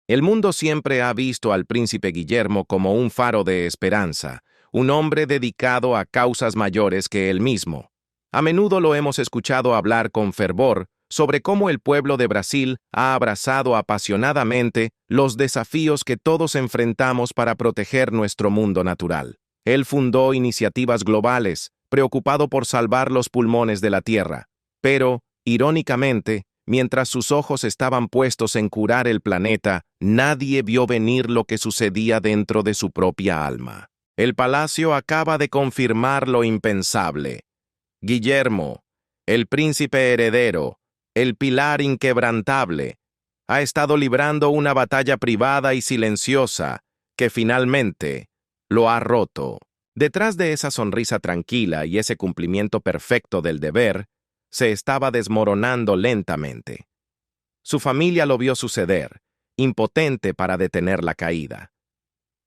El mundo siempre ha visto al príncipe Guillermo como un faro de esperanza, un hombre dedicado a causas mayores que él mismo. A menudo lo hemos escuchado hablar con fervor sobre cómo el pueblo de Brasil ha abrazado apasionadamente los desafíos que todos enfrentamos para proteger nuestro mundo natural. Él fundó iniciativas globales, preocupado por salvar los pulmones de la Tierra. Pero, irónicamente, mientras sus ojos estaban puestos en curar el planeta, nadie vio venir lo que sucedía dentro de su propia alma. El palacio acaba de confirmar lo impensable. Guillermo, el príncipe heredero, el pilar inquebrantable, ha estado librando una batalla privada y silenciosa que finalmente lo ha roto. Detrás de esa sonrisa tranquila y ese cumplimiento perfecto del deber, se estaba desmoronando lentamente. Su familia lo vio suceder, impotente para detener la caída.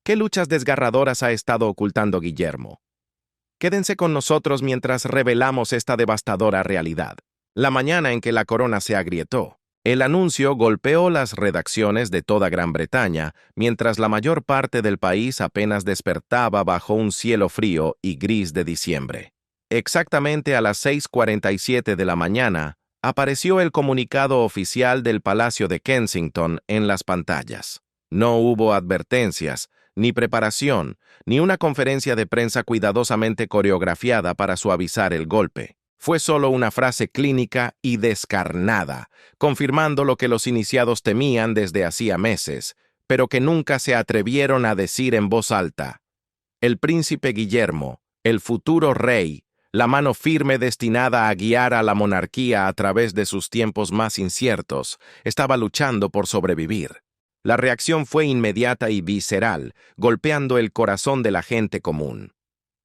¿Qué luchas desgarradoras ha estado ocultando Guillermo? Quédense con nosotros mientras revelamos esta devastadora realidad. La mañana en que la corona se agrietó, el anuncio golpeó las redacciones de toda Gran Bretaña, mientras la mayor parte del país apenas despertaba bajo un cielo frío y gris de diciembre. Exactamente a las 6:47 de la mañana, apareció el comunicado oficial del Palacio de Kensington en las pantallas. No hubo advertencias, ni preparación, ni una conferencia de prensa cuidadosamente coreografiada para suavizar el golpe. Fue solo una frase clínica y descarnada, confirmando lo que los iniciados temían desde hacía meses, pero que nunca se atrevieron a decir en voz alta. El príncipe Guillermo, el futuro rey, la mano firme destinada a guiar a la monarquía a través de sus tiempos más inciertos, estaba luchando por sobrevivir. La reacción fue inmediata y visceral, golpeando el corazón de la gente común.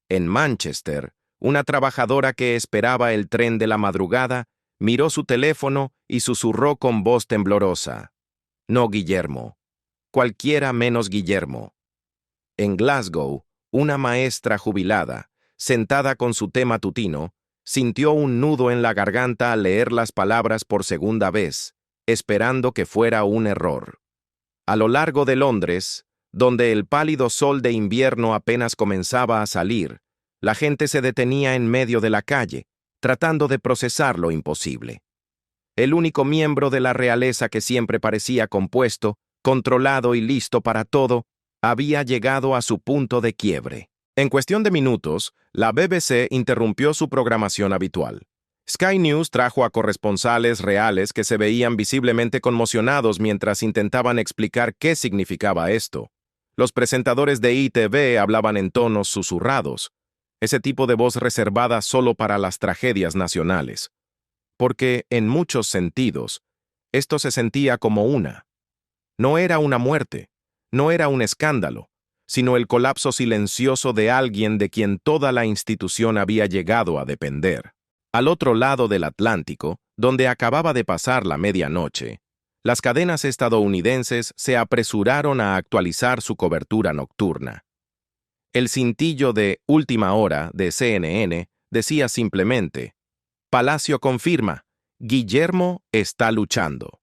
En Manchester, una trabajadora que esperaba el tren de la madrugada miró su teléfono y susurró con voz temblorosa: «No, Guillermo. Cualquiera menos Guillermo». En Glasgow, una maestra jubilada, sentada con su té matutino, sintió un nudo en la garganta al leer las palabras por segunda vez, esperando que fuera un error. A lo largo de Londres, donde el pálido sol de invierno apenas comenzaba a salir, la gente se detenía en medio de la calle, tratando de procesar lo imposible. El único miembro de la realeza que siempre parecía compuesto, controlado y listo para todo, había llegado a su punto de quiebre. En cuestión de minutos, la BBC interrumpió su programación habitual. Sky News trajo a corresponsales reales que se veían visiblemente conmocionados mientras intentaban explicar qué significaba esto. Los presentadores de ITV hablaban en tonos susurrados, ese tipo de voz reservada solo para las tragedias nacionales. Porque, en muchos sentidos, esto se sentía como una. No era una muerte, no era un escándalo, sino el colapso silencioso de alguien de quien toda la institución había llegado a depender. Al otro lado del Atlántico, donde acababa de pasar la medianoche, las cadenas estadounidenses se apresuraron a actualizar su cobertura nocturna. El cintillo de Última Hora de CNN decía simplemente: «Palacio confirma, Guillermo está luchando».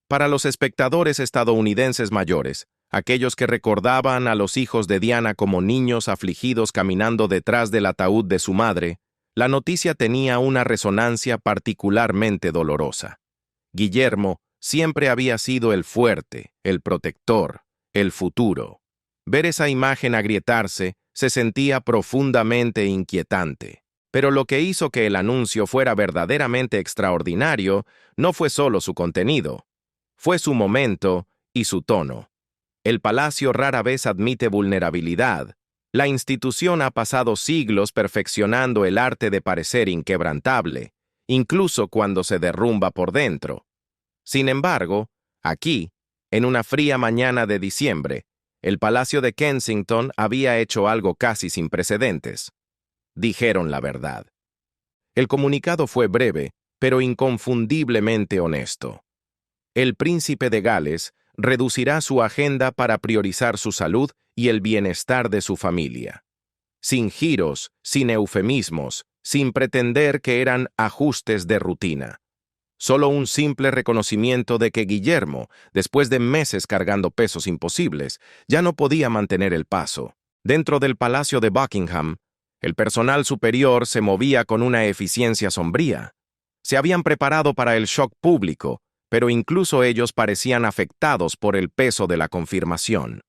Para los espectadores estadounidenses mayores, aquellos que recordaban a los hijos de Diana como niños afligidos caminando detrás del ataúd de su madre, la noticia tenía una resonancia particularmente dolorosa. Guillermo siempre había sido el fuerte, el protector, el futuro. Ver esa imagen agrietarse se sentía profundamente inquietante. Pero lo que hizo que el anuncio fuera verdaderamente extraordinario no fue solo su contenido, fue su momento y su tono. El palacio rara vez admite vulnerabilidad. La institución ha pasado siglos perfeccionando el arte de parecer inquebrantable, incluso cuando se derrumba por dentro. Sin embargo, aquí, en una fría mañana de diciembre, el Palacio de Kensington había hecho algo casi sin precedentes. Dijeron la verdad. El comunicado fue breve, pero inconfundiblemente honesto. El príncipe de Gales reducirá su agenda para priorizar su salud y el bienestar de su familia. Sin giros, sin eufemismos, sin pretender que eran ajustes de rutina. Solo un simple reconocimiento de que Guillermo, después de meses cargando pesos imposibles, ya no podía mantener el paso. Dentro del Palacio de Buckingham, el personal superior se movía con una eficiencia sombría. Se habían preparado para el shock público, pero incluso ellos parecían afectados por el peso de la confirmación.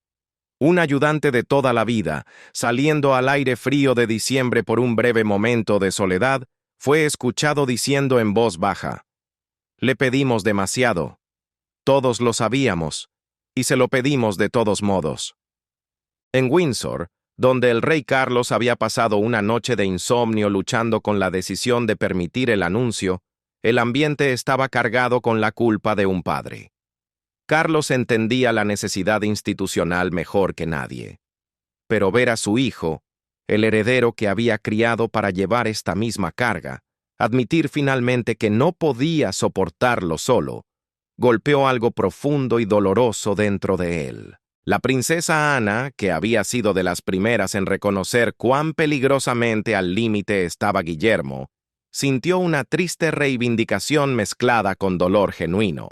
Un ayudante de toda la vida, saliendo al aire frío de diciembre por un breve momento de soledad, fue escuchado diciendo en voz baja: «Le pedimos demasiado. Todos lo sabíamos, y se lo pedimos de todos modos». En Windsor, donde el rey Carlos había pasado una noche de insomnio luchando con la decisión de permitir el anuncio, el ambiente estaba cargado con la culpa de un padre. Carlos entendía la necesidad institucional mejor que nadie. Pero ver a su hijo, el heredero que había criado para llevar esta misma carga, admitir finalmente que no podía soportarlo solo, golpeó algo profundo y doloroso dentro de él. La princesa Ana, que había sido de las primeras en reconocer cuán peligrosamente al límite estaba Guillermo, sintió una triste reivindicación mezclada con dolor genuino.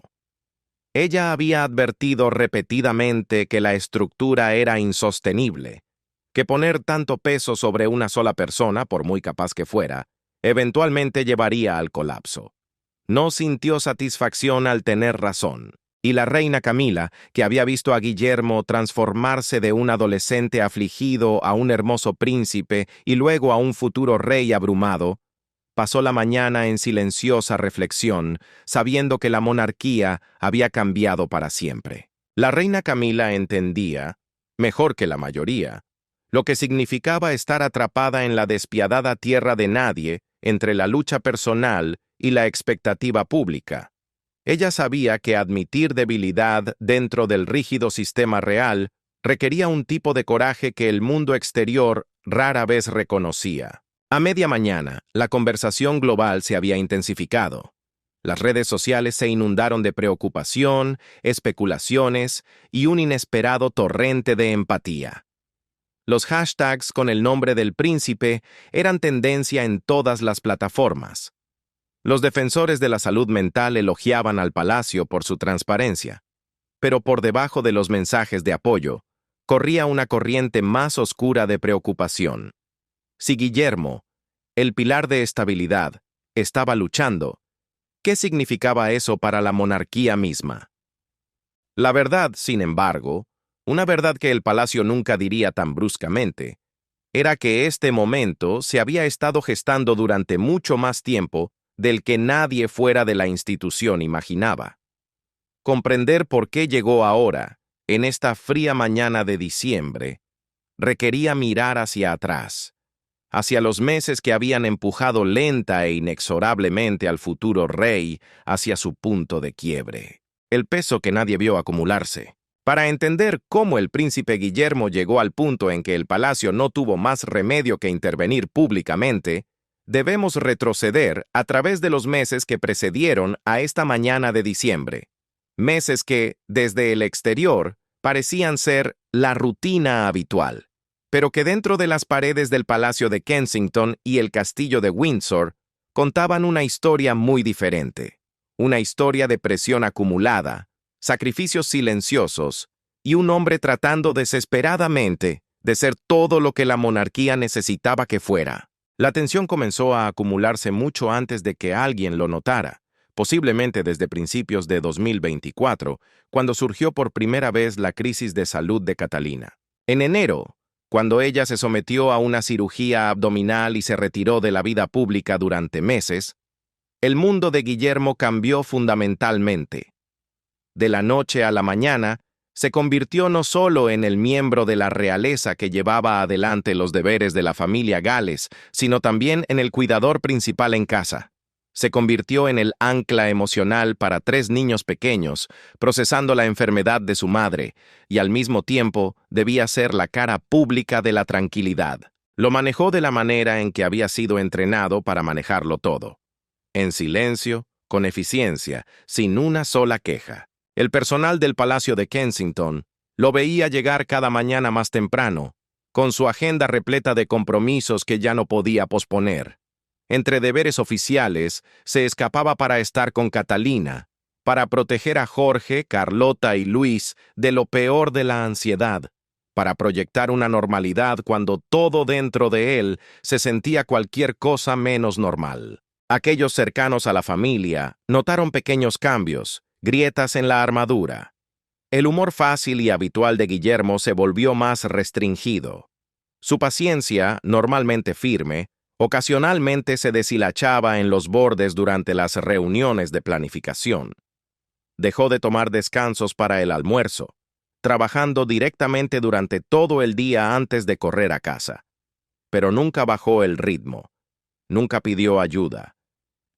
Ella había advertido repetidamente que la estructura era insostenible, que poner tanto peso sobre una sola persona, por muy capaz que fuera, eventualmente llevaría al colapso. No sintió satisfacción al tener razón, y la reina Camila, que había visto a Guillermo transformarse de un adolescente afligido a un hermoso príncipe y luego a un futuro rey abrumado, pasó la mañana en silenciosa reflexión, sabiendo que la monarquía había cambiado para siempre. La reina Camila entendía, mejor que la mayoría, lo que significaba estar atrapada en la despiadada tierra de nadie entre la lucha personal y la expectativa pública. Ella sabía que admitir debilidad dentro del rígido sistema real requería un tipo de coraje que el mundo exterior rara vez reconocía. A media mañana, la conversación global se había intensificado. Las redes sociales se inundaron de preocupación, especulaciones y un inesperado torrente de empatía. Los hashtags con el nombre del príncipe eran tendencia en todas las plataformas. Los defensores de la salud mental elogiaban al palacio por su transparencia, pero por debajo de los mensajes de apoyo, corría una corriente más oscura de preocupación. Si Guillermo, el pilar de estabilidad, estaba luchando, ¿qué significaba eso para la monarquía misma? La verdad, sin embargo, una verdad que el palacio nunca diría tan bruscamente, era que este momento se había estado gestando durante mucho más tiempo del que nadie fuera de la institución imaginaba. Comprender por qué llegó ahora, en esta fría mañana de diciembre, requería mirar hacia atrás, hacia los meses que habían empujado lenta e inexorablemente al futuro rey hacia su punto de quiebre. El peso que nadie vio acumularse. Para entender cómo el príncipe Guillermo llegó al punto en que el palacio no tuvo más remedio que intervenir públicamente, debemos retroceder a través de los meses que precedieron a esta mañana de diciembre. Meses que, desde el exterior, parecían ser la rutina habitual, pero que dentro de las paredes del Palacio de Kensington y el Castillo de Windsor contaban una historia muy diferente. Una historia de presión acumulada, sacrificios silenciosos y un hombre tratando desesperadamente de ser todo lo que la monarquía necesitaba que fuera. La tensión comenzó a acumularse mucho antes de que alguien lo notara, posiblemente desde principios de 2024, cuando surgió por primera vez la crisis de salud de Catalina. En enero, cuando ella se sometió a una cirugía abdominal y se retiró de la vida pública durante meses, el mundo de Guillermo cambió fundamentalmente. De la noche a la mañana, se convirtió no solo en el miembro de la realeza que llevaba adelante los deberes de la familia Gales, sino también en el cuidador principal en casa. Se convirtió en el ancla emocional para 3 niños pequeños, procesando la enfermedad de su madre, y al mismo tiempo debía ser la cara pública de la tranquilidad. Lo manejó de la manera en que había sido entrenado para manejarlo todo. En silencio, con eficiencia, sin una sola queja. El personal del Palacio de Kensington lo veía llegar cada mañana más temprano, con su agenda repleta de compromisos que ya no podía posponer. Entre deberes oficiales, se escapaba para estar con Catalina, para proteger a Jorge, Carlota y Luis de lo peor de la ansiedad, para proyectar una normalidad cuando todo dentro de él se sentía cualquier cosa menos normal. Aquellos cercanos a la familia notaron pequeños cambios, grietas en la armadura. El humor fácil y habitual de Guillermo se volvió más restringido. Su paciencia, normalmente firme, ocasionalmente se deshilachaba en los bordes durante las reuniones de planificación. Dejó de tomar descansos para el almuerzo, trabajando directamente durante todo el día antes de correr a casa. Pero nunca bajó el ritmo, nunca pidió ayuda,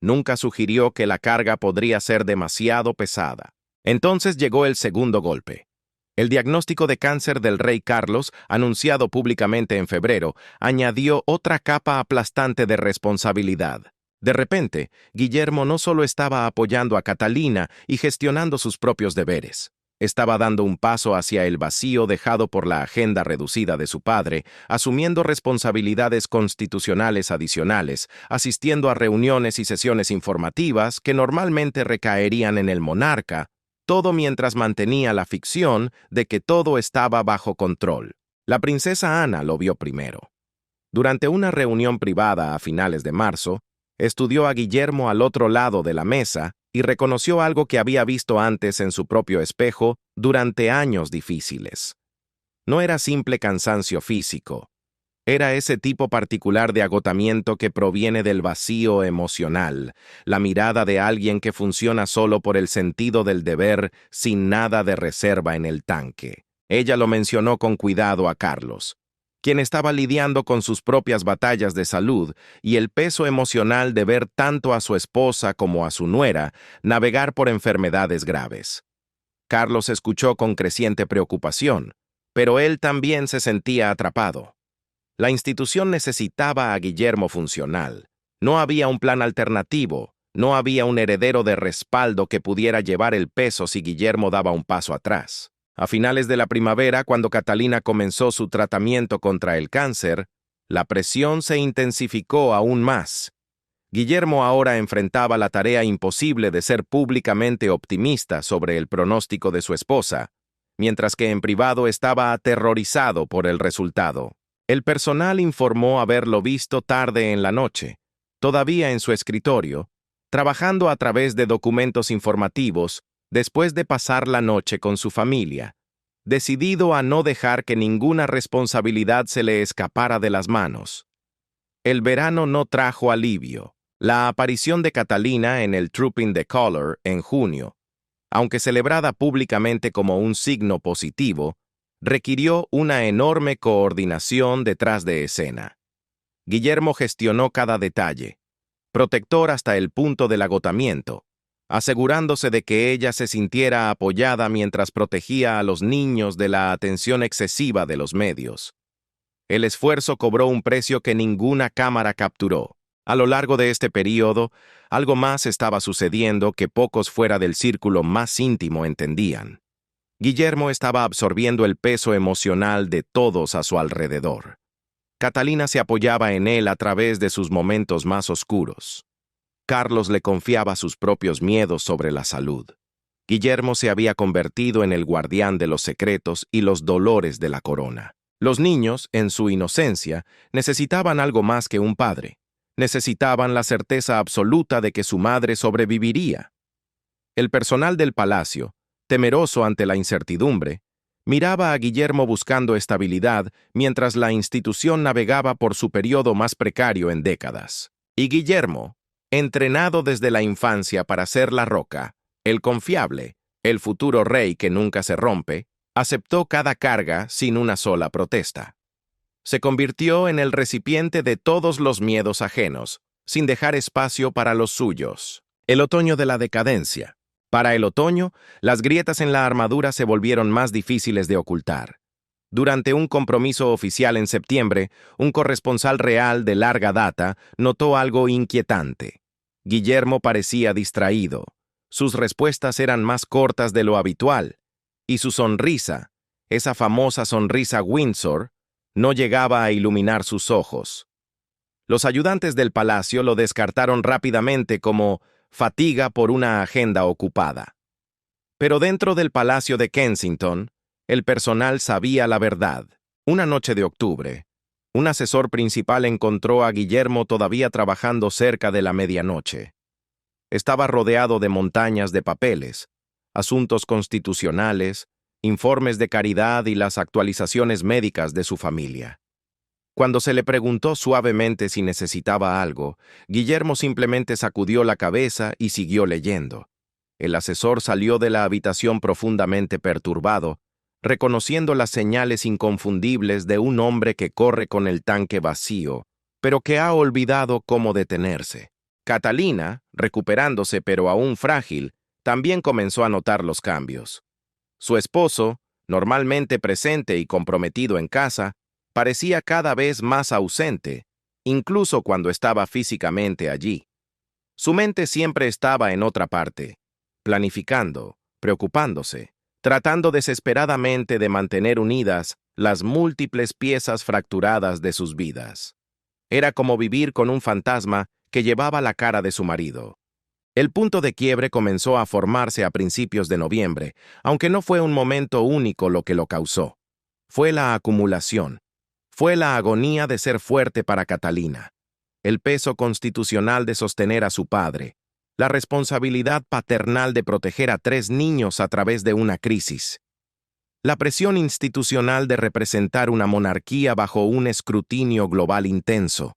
nunca sugirió que la carga podría ser demasiado pesada. Entonces llegó el segundo golpe. El diagnóstico de cáncer del rey Carlos, anunciado públicamente en febrero, añadió otra capa aplastante de responsabilidad. De repente, Guillermo no solo estaba apoyando a Catalina y gestionando sus propios deberes. Estaba dando un paso hacia el vacío dejado por la agenda reducida de su padre, asumiendo responsabilidades constitucionales adicionales, asistiendo a reuniones y sesiones informativas que normalmente recaerían en el monarca, todo mientras mantenía la ficción de que todo estaba bajo control. La princesa Ana lo vio primero. Durante una reunión privada a finales de marzo, estudió a Guillermo al otro lado de la mesa y reconoció algo que había visto antes en su propio espejo durante años difíciles. No era simple cansancio físico. Era ese tipo particular de agotamiento que proviene del vacío emocional, la mirada de alguien que funciona solo por el sentido del deber sin nada de reserva en el tanque. Ella lo mencionó con cuidado a Carlos, quien estaba lidiando con sus propias batallas de salud y el peso emocional de ver tanto a su esposa como a su nuera navegar por enfermedades graves. Carlos escuchó con creciente preocupación, pero él también se sentía atrapado. La institución necesitaba a Guillermo funcional. No había un plan alternativo, no había un heredero de respaldo que pudiera llevar el peso si Guillermo daba un paso atrás. A finales de la primavera, cuando Catalina comenzó su tratamiento contra el cáncer, la presión se intensificó aún más. Guillermo ahora enfrentaba la tarea imposible de ser públicamente optimista sobre el pronóstico de su esposa, mientras que en privado estaba aterrorizado por el resultado. El personal informó haberlo visto tarde en la noche, todavía en su escritorio, trabajando a través de documentos informativos después de pasar la noche con su familia, decidido a no dejar que ninguna responsabilidad se le escapara de las manos. El verano no trajo alivio. La aparición de Catalina en el Trooping the Color en junio, aunque celebrada públicamente como un signo positivo, requirió una enorme coordinación detrás de escena. Guillermo gestionó cada detalle, protector hasta el punto del agotamiento, asegurándose de que ella se sintiera apoyada mientras protegía a los niños de la atención excesiva de los medios. El esfuerzo cobró un precio que ninguna cámara capturó. A lo largo de este período, algo más estaba sucediendo que pocos fuera del círculo más íntimo entendían. Guillermo estaba absorbiendo el peso emocional de todos a su alrededor. Catalina se apoyaba en él a través de sus momentos más oscuros. Carlos le confiaba sus propios miedos sobre la salud. Guillermo se había convertido en el guardián de los secretos y los dolores de la corona. Los niños, en su inocencia, necesitaban algo más que un padre. Necesitaban la certeza absoluta de que su madre sobreviviría. El personal del palacio, temeroso ante la incertidumbre, miraba a Guillermo buscando estabilidad mientras la institución navegaba por su periodo más precario en décadas. Y Guillermo, entrenado desde la infancia para ser la roca, el confiable, el futuro rey que nunca se rompe, aceptó cada carga sin una sola protesta. Se convirtió en el recipiente de todos los miedos ajenos, sin dejar espacio para los suyos. El otoño de la decadencia. Para el otoño, las grietas en la armadura se volvieron más difíciles de ocultar. Durante un compromiso oficial en septiembre, un corresponsal real de larga data notó algo inquietante. Guillermo parecía distraído. Sus respuestas eran más cortas de lo habitual, y su sonrisa, esa famosa sonrisa Windsor, no llegaba a iluminar sus ojos. Los ayudantes del palacio lo descartaron rápidamente como fatiga por una agenda ocupada. Pero dentro del Palacio de Kensington, el personal sabía la verdad. Una noche de octubre, un asesor principal encontró a Guillermo todavía trabajando cerca de la medianoche. Estaba rodeado de montañas de papeles, asuntos constitucionales, informes de caridad y las actualizaciones médicas de su familia. Cuando se le preguntó suavemente si necesitaba algo, Guillermo simplemente sacudió la cabeza y siguió leyendo. El asesor salió de la habitación profundamente perturbado, reconociendo las señales inconfundibles de un hombre que corre con el tanque vacío, pero que ha olvidado cómo detenerse. Catalina, recuperándose pero aún frágil, también comenzó a notar los cambios. Su esposo, normalmente presente y comprometido en casa, parecía cada vez más ausente, incluso cuando estaba físicamente allí. Su mente siempre estaba en otra parte, planificando, preocupándose, tratando desesperadamente de mantener unidas las múltiples piezas fracturadas de sus vidas. Era como vivir con un fantasma que llevaba la cara de su marido. El punto de quiebre comenzó a formarse a principios de noviembre, aunque no fue un momento único lo que lo causó. Fue la acumulación. Fue la agonía de ser fuerte para Catalina, el peso constitucional de sostener a su padre, la responsabilidad paternal de proteger a 3 niños a través de una crisis, la presión institucional de representar una monarquía bajo un escrutinio global intenso,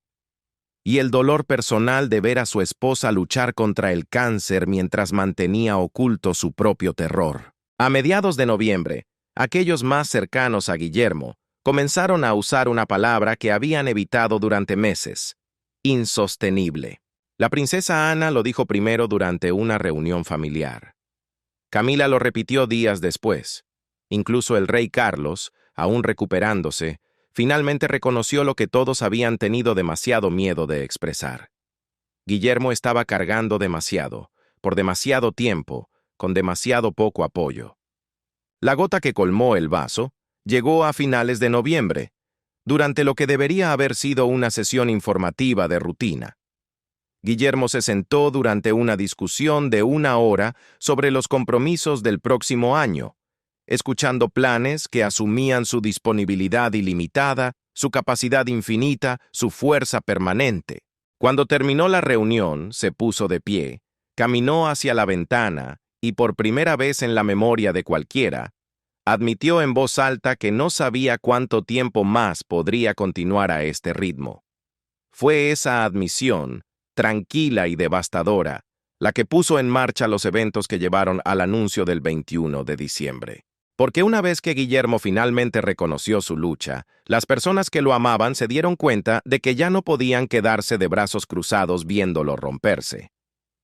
y el dolor personal de ver a su esposa luchar contra el cáncer mientras mantenía oculto su propio terror. A mediados de noviembre, aquellos más cercanos a Guillermo comenzaron a usar una palabra que habían evitado durante meses: insostenible. La princesa Ana lo dijo primero durante una reunión familiar. Camila lo repitió días después. Incluso el rey Carlos, aún recuperándose, finalmente reconoció lo que todos habían tenido demasiado miedo de expresar. Guillermo estaba cargando demasiado, por demasiado tiempo, con demasiado poco apoyo. La gota que colmó el vaso llegó a finales de noviembre, durante lo que debería haber sido una sesión informativa de rutina. Guillermo se sentó durante una discusión de 1 hora sobre los compromisos del próximo año, escuchando planes que asumían su disponibilidad ilimitada, su capacidad infinita, su fuerza permanente. Cuando terminó la reunión, se puso de pie, caminó hacia la ventana y, por primera vez en la memoria de cualquiera, admitió en voz alta que no sabía cuánto tiempo más podría continuar a este ritmo. Fue esa admisión, tranquila y devastadora, la que puso en marcha los eventos que llevaron al anuncio del 21 de diciembre. Porque una vez que Guillermo finalmente reconoció su lucha, las personas que lo amaban se dieron cuenta de que ya no podían quedarse de brazos cruzados viéndolo romperse.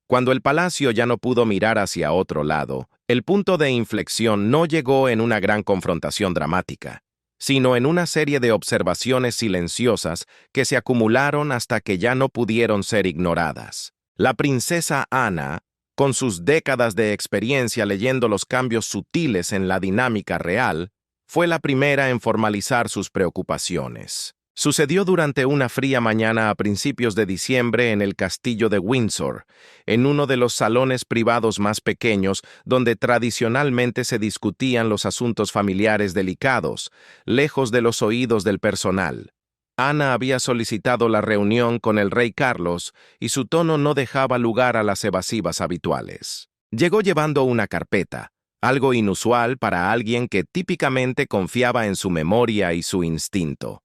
Cuando el palacio ya no pudo mirar hacia otro lado, el punto de inflexión no llegó en una gran confrontación dramática, sino en una serie de observaciones silenciosas que se acumularon hasta que ya no pudieron ser ignoradas. La princesa Ana, con sus décadas de experiencia leyendo los cambios sutiles en la dinámica real, fue la primera en formalizar sus preocupaciones. Sucedió durante una fría mañana a principios de diciembre en el castillo de Windsor, en uno de los salones privados más pequeños donde tradicionalmente se discutían los asuntos familiares delicados, lejos de los oídos del personal. Ana había solicitado la reunión con el rey Carlos y su tono no dejaba lugar a las evasivas habituales. Llegó llevando una carpeta, algo inusual para alguien que típicamente confiaba en su memoria y su instinto.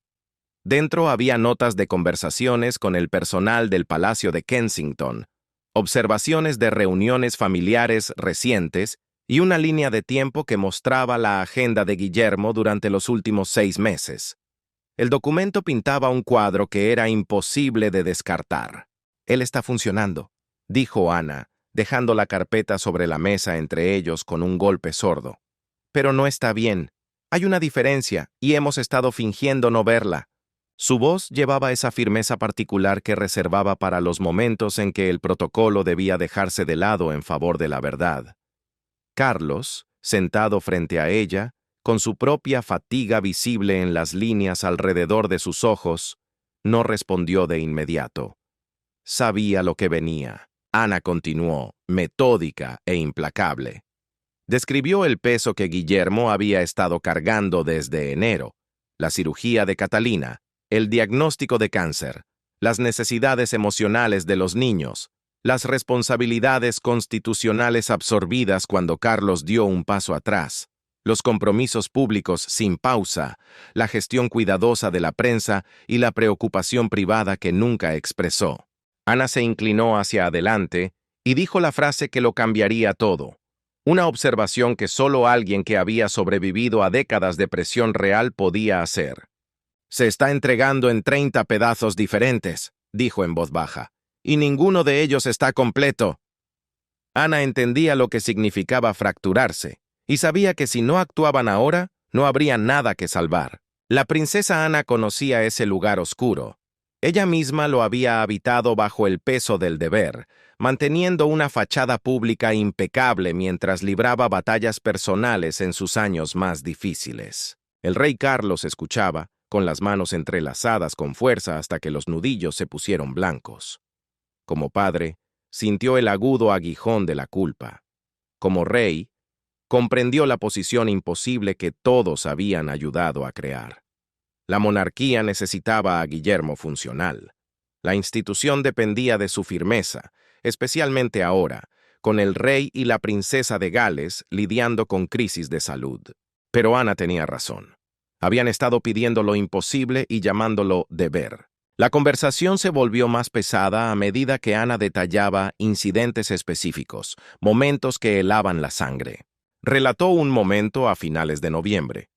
Dentro había notas de conversaciones con el personal del Palacio de Kensington, observaciones de reuniones familiares recientes y una línea de tiempo que mostraba la agenda de Guillermo durante los últimos 6 meses. El documento pintaba un cuadro que era imposible de descartar. «Él está funcionando», dijo Ana, dejando la carpeta sobre la mesa entre ellos con un golpe sordo. «Pero no está bien. Hay una diferencia y hemos estado fingiendo no verla». Su voz llevaba esa firmeza particular que reservaba para los momentos en que el protocolo debía dejarse de lado en favor de la verdad. Carlos, sentado frente a ella, con su propia fatiga visible en las líneas alrededor de sus ojos, No respondió de inmediato. Sabía lo que venía. Ana continuó, metódica e implacable. Describió el peso que Guillermo había estado cargando desde enero, la cirugía de Catalina, el diagnóstico de cáncer, las necesidades emocionales de los niños, las responsabilidades constitucionales absorbidas cuando Carlos dio un paso atrás, los compromisos públicos sin pausa, la gestión cuidadosa de la prensa y la preocupación privada que nunca expresó. Ana se inclinó hacia adelante y dijo la frase que lo cambiaría todo. Una observación que solo alguien que había sobrevivido a décadas de presión real podía hacer. «Se está entregando en 30 pedazos diferentes», dijo en voz baja, «y ninguno de ellos está completo». Ana entendía lo que significaba fracturarse, y sabía que si no actuaban ahora, no habría nada que salvar. La princesa Ana conocía ese lugar oscuro. Ella misma lo había habitado bajo el peso del deber, manteniendo una fachada pública impecable mientras libraba batallas personales en sus años más difíciles. El rey Carlos escuchaba, con las manos entrelazadas con fuerza hasta que los nudillos se pusieron blancos. Como padre, sintió el agudo aguijón de la culpa. Como rey, comprendió la posición imposible que todos habían ayudado a crear. La monarquía necesitaba a Guillermo funcional. La institución dependía de su firmeza, especialmente ahora, con el rey y la princesa de Gales lidiando con crisis de salud. Pero Ana tenía razón. Habían estado pidiendo lo imposible y llamándolo deber. La conversación se volvió más pesada a medida que Ana detallaba incidentes específicos, momentos que helaban la sangre. Relató un momento a finales de noviembre.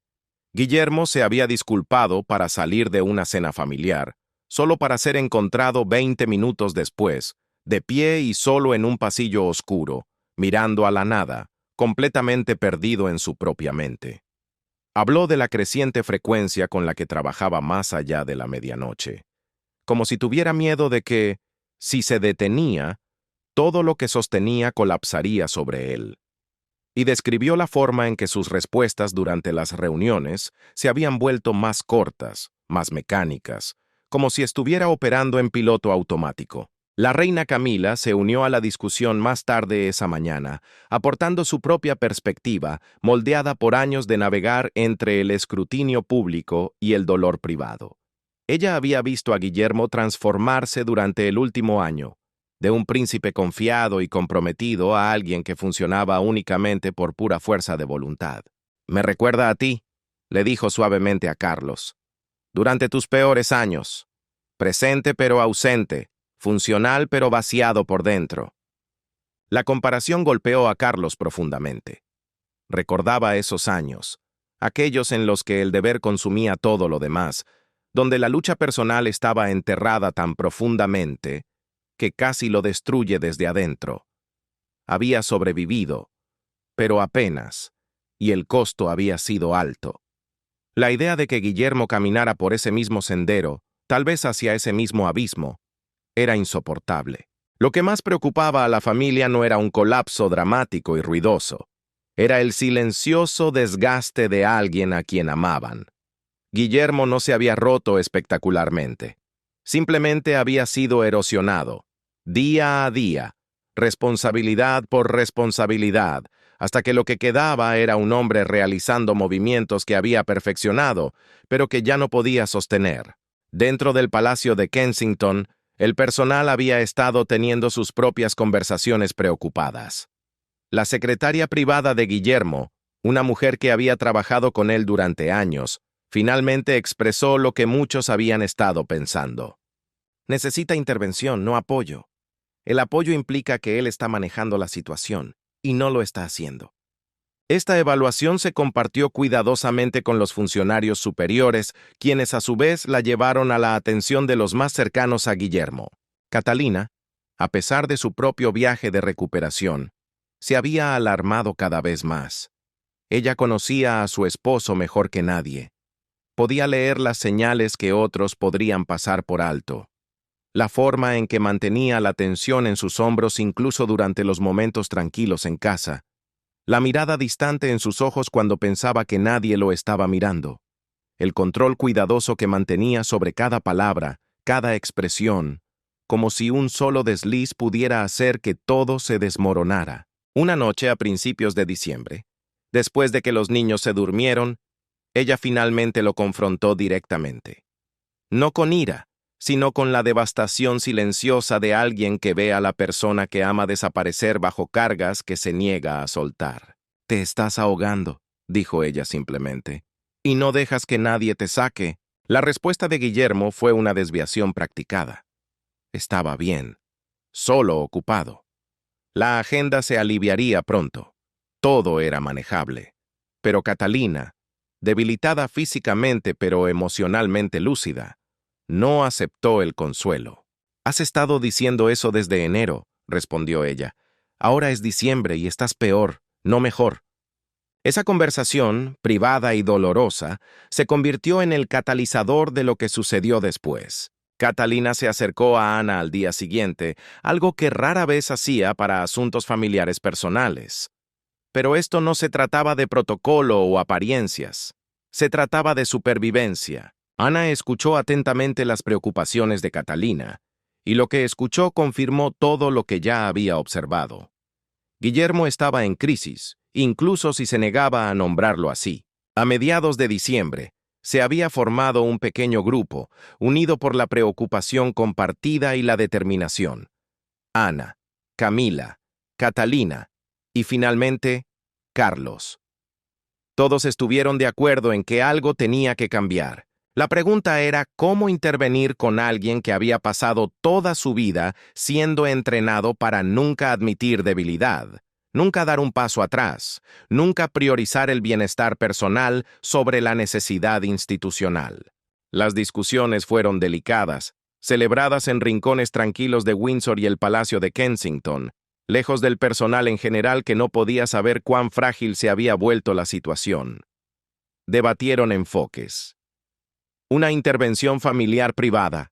Guillermo se había disculpado para salir de una cena familiar, solo para ser encontrado 20 minutos después, de pie y solo en un pasillo oscuro, mirando a la nada, completamente perdido en su propia mente. Habló de la creciente frecuencia con la que trabajaba más allá de la medianoche, como si tuviera miedo de que, si se detenía, todo lo que sostenía colapsaría sobre él. Y describió la forma en que sus respuestas durante las reuniones se habían vuelto más cortas, más mecánicas, como si estuviera operando en piloto automático. La reina Camila se unió a la discusión más tarde esa mañana, aportando su propia perspectiva, moldeada por años de navegar entre el escrutinio público y el dolor privado. Ella había visto a Guillermo transformarse durante el último año, de un príncipe confiado y comprometido a alguien que funcionaba únicamente por pura fuerza de voluntad. «Me recuerda a ti», le dijo suavemente a Carlos. «Durante tus peores años. Presente pero ausente, funcional pero vaciado por dentro». La comparación golpeó a Carlos profundamente. Recordaba esos años, aquellos en los que el deber consumía todo lo demás, donde la lucha personal estaba enterrada tan profundamente que casi lo destruye desde adentro. Había sobrevivido, pero apenas, y el costo había sido alto. La idea de que Guillermo caminara por ese mismo sendero, tal vez hacia ese mismo abismo, era insoportable. Lo que más preocupaba a la familia no era un colapso dramático y ruidoso, era el silencioso desgaste de alguien a quien amaban. Guillermo no se había roto espectacularmente, simplemente había sido erosionado, día a día, responsabilidad por responsabilidad, hasta que lo que quedaba era un hombre realizando movimientos que había perfeccionado, pero que ya no podía sostener. Dentro del Palacio de Kensington, el personal había estado teniendo sus propias conversaciones preocupadas. La secretaria privada de Guillermo, una mujer que había trabajado con él durante años, finalmente expresó lo que muchos habían estado pensando. «Necesita intervención, no apoyo. El apoyo implica que él está manejando la situación, y no lo está haciendo». Esta evaluación se compartió cuidadosamente con los funcionarios superiores, quienes a su vez la llevaron a la atención de los más cercanos a Guillermo. Catalina, a pesar de su propio viaje de recuperación, se había alarmado cada vez más. Ella conocía a su esposo mejor que nadie. Podía leer las señales que otros podrían pasar por alto. La forma en que mantenía la tensión en sus hombros incluso durante los momentos tranquilos en casa. La mirada distante en sus ojos cuando pensaba que nadie lo estaba mirando. El control cuidadoso que mantenía sobre cada palabra, cada expresión, como si un solo desliz pudiera hacer que todo se desmoronara. Una noche a principios de diciembre, después de que los niños se durmieron, ella finalmente lo confrontó directamente. No con ira, sino con la devastación silenciosa de alguien que ve a la persona que ama desaparecer bajo cargas que se niega a soltar. «Te estás ahogando», dijo ella simplemente, «y no dejas que nadie te saque». La respuesta de Guillermo fue una desviación practicada. Estaba bien, solo ocupado. La agenda se aliviaría pronto. Todo era manejable. Pero Catalina, debilitada físicamente pero emocionalmente lúcida, no aceptó el consuelo. «Has estado diciendo eso desde enero», respondió ella. «Ahora es diciembre y estás peor, no mejor». Esa conversación, privada y dolorosa, se convirtió en el catalizador de lo que sucedió después. Catalina se acercó a Ana al día siguiente, algo que rara vez hacía para asuntos familiares personales. Pero esto no se trataba de protocolo o apariencias. Se trataba de supervivencia. Ana escuchó atentamente las preocupaciones de Catalina, y lo que escuchó confirmó todo lo que ya había observado. Guillermo estaba en crisis, incluso si se negaba a nombrarlo así. A mediados de diciembre, se había formado un pequeño grupo, unido por la preocupación compartida y la determinación. Ana, Camila, Catalina y finalmente, Carlos. Todos estuvieron de acuerdo en que algo tenía que cambiar. La pregunta era cómo intervenir con alguien que había pasado toda su vida siendo entrenado para nunca admitir debilidad, nunca dar un paso atrás, nunca priorizar el bienestar personal sobre la necesidad institucional. Las discusiones fueron delicadas, celebradas en rincones tranquilos de Windsor y el Palacio de Kensington, lejos del personal en general que no podía saber cuán frágil se había vuelto la situación. Debatieron enfoques. Una intervención familiar privada.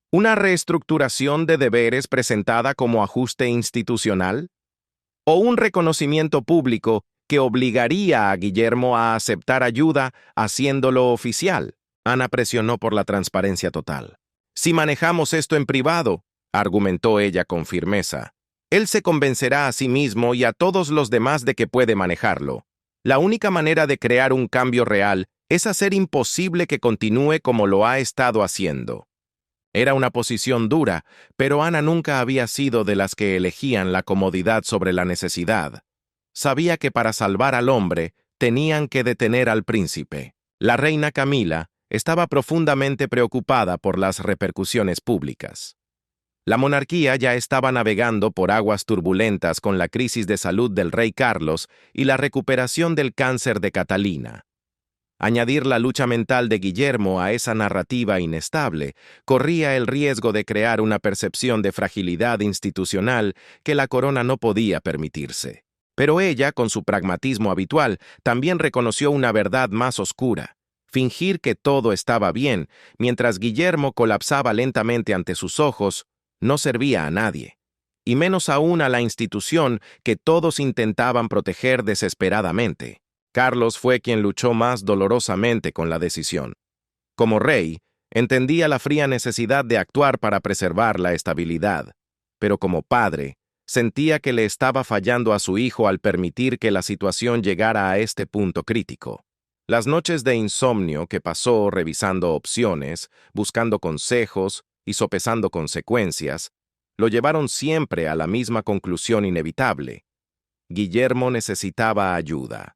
Una reestructuración de deberes presentada como ajuste institucional. O un reconocimiento público que obligaría a Guillermo a aceptar ayuda haciéndolo oficial. Ana presionó por la transparencia total. «Si manejamos esto en privado», argumentó ella con firmeza, «él se convencerá a sí mismo y a todos los demás de que puede manejarlo. La única manera de crear un cambio real es hacer imposible que continúe como lo ha estado haciendo». Era una posición dura, pero Ana nunca había sido de las que elegían la comodidad sobre la necesidad. Sabía que para salvar al hombre tenían que detener al príncipe. La reina Camila estaba profundamente preocupada por las repercusiones públicas. La monarquía ya estaba navegando por aguas turbulentas con la crisis de salud del rey Carlos y la recuperación del cáncer de Catalina. Añadir la lucha mental de Guillermo a esa narrativa inestable corría el riesgo de crear una percepción de fragilidad institucional que la corona no podía permitirse. Pero ella, con su pragmatismo habitual, también reconoció una verdad más oscura. Fingir que todo estaba bien, mientras Guillermo colapsaba lentamente ante sus ojos, no servía a nadie, y menos aún a la institución que todos intentaban proteger desesperadamente. Carlos fue quien luchó más dolorosamente con la decisión. Como rey, entendía la fría necesidad de actuar para preservar la estabilidad, pero como padre, sentía que le estaba fallando a su hijo al permitir que la situación llegara a este punto crítico. Las noches de insomnio que pasó revisando opciones, buscando consejos y sopesando consecuencias, lo llevaron siempre a la misma conclusión inevitable. Guillermo necesitaba ayuda.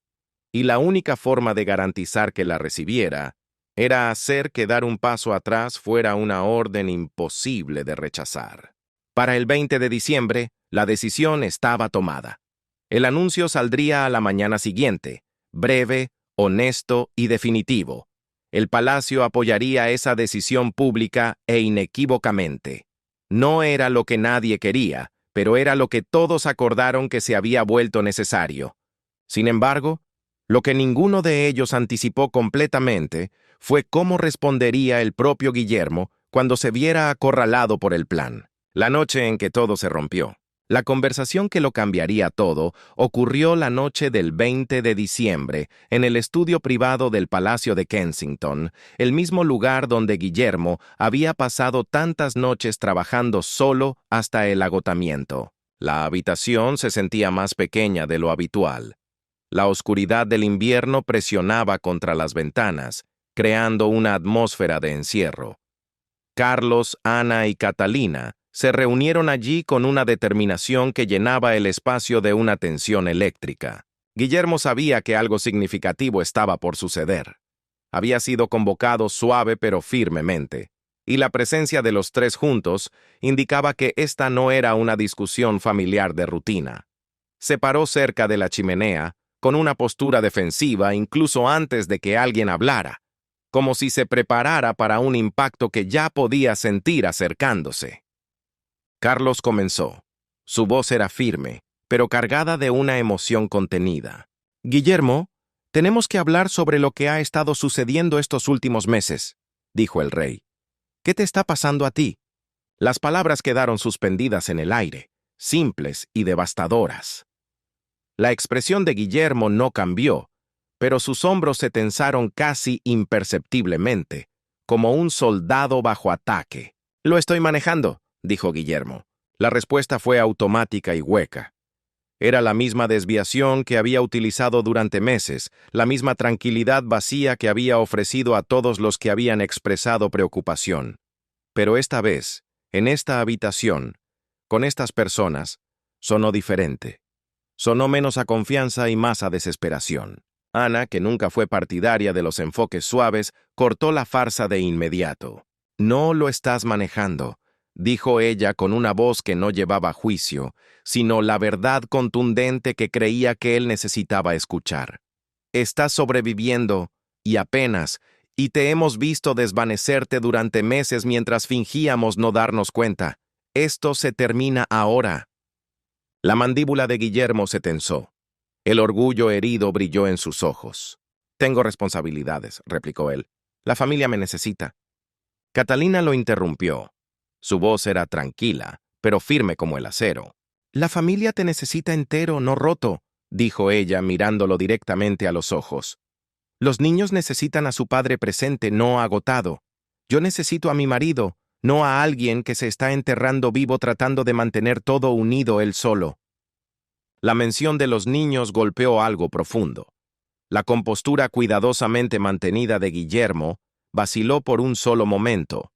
Y la única forma de garantizar que la recibiera era hacer que dar un paso atrás fuera una orden imposible de rechazar. Para el 20 de diciembre, la decisión estaba tomada. El anuncio saldría a la mañana siguiente, breve, honesto y definitivo. El palacio apoyaría esa decisión pública e inequívocamente. No era lo que nadie quería, pero era lo que todos acordaron que se había vuelto necesario. Sin embargo, lo que ninguno de ellos anticipó completamente fue cómo respondería el propio Guillermo cuando se viera acorralado por el plan. La noche en que todo se rompió. La conversación que lo cambiaría todo ocurrió la noche del 20 de diciembre en el estudio privado del Palacio de Kensington, el mismo lugar donde Guillermo había pasado tantas noches trabajando solo hasta el agotamiento. La habitación se sentía más pequeña de lo habitual. La oscuridad del invierno presionaba contra las ventanas, creando una atmósfera de encierro. Carlos, Ana y Catalina se reunieron allí con una determinación que llenaba el espacio de una tensión eléctrica. Guillermo sabía que algo significativo estaba por suceder. Había sido convocado suave pero firmemente, y la presencia de los tres juntos indicaba que esta no era una discusión familiar de rutina. Se paró cerca de la chimenea, con una postura defensiva incluso antes de que alguien hablara, como si se preparara para un impacto que ya podía sentir acercándose. Carlos comenzó. Su voz era firme, pero cargada de una emoción contenida. «Guillermo, tenemos que hablar sobre lo que ha estado sucediendo estos últimos meses», dijo el rey. «¿Qué te está pasando a ti?» Las palabras quedaron suspendidas en el aire, simples y devastadoras. La expresión de Guillermo no cambió, pero sus hombros se tensaron casi imperceptiblemente, como un soldado bajo ataque. «Lo estoy manejando», dijo Guillermo. La respuesta fue automática y hueca. Era la misma desviación que había utilizado durante meses, la misma tranquilidad vacía que había ofrecido a todos los que habían expresado preocupación. Pero esta vez, en esta habitación, con estas personas, sonó diferente. Sonó menos a confianza y más a desesperación. Ana, que nunca fue partidaria de los enfoques suaves, cortó la farsa de inmediato. «No lo estás manejando», dijo ella con una voz que no llevaba juicio, sino la verdad contundente que creía que él necesitaba escuchar. «Estás sobreviviendo, y apenas, y te hemos visto desvanecerte durante meses mientras fingíamos no darnos cuenta. Esto se termina ahora». La mandíbula de Guillermo se tensó. El orgullo herido brilló en sus ojos. «Tengo responsabilidades», replicó él. «La familia me necesita». Catalina lo interrumpió. Su voz era tranquila, pero firme como el acero. «La familia te necesita entero, no roto», dijo ella mirándolo directamente a los ojos. «Los niños necesitan a su padre presente, no agotado. Yo necesito a mi marido, no a alguien que se está enterrando vivo tratando de mantener todo unido él solo». La mención de los niños golpeó algo profundo. La compostura cuidadosamente mantenida de Guillermo vaciló por un solo momento.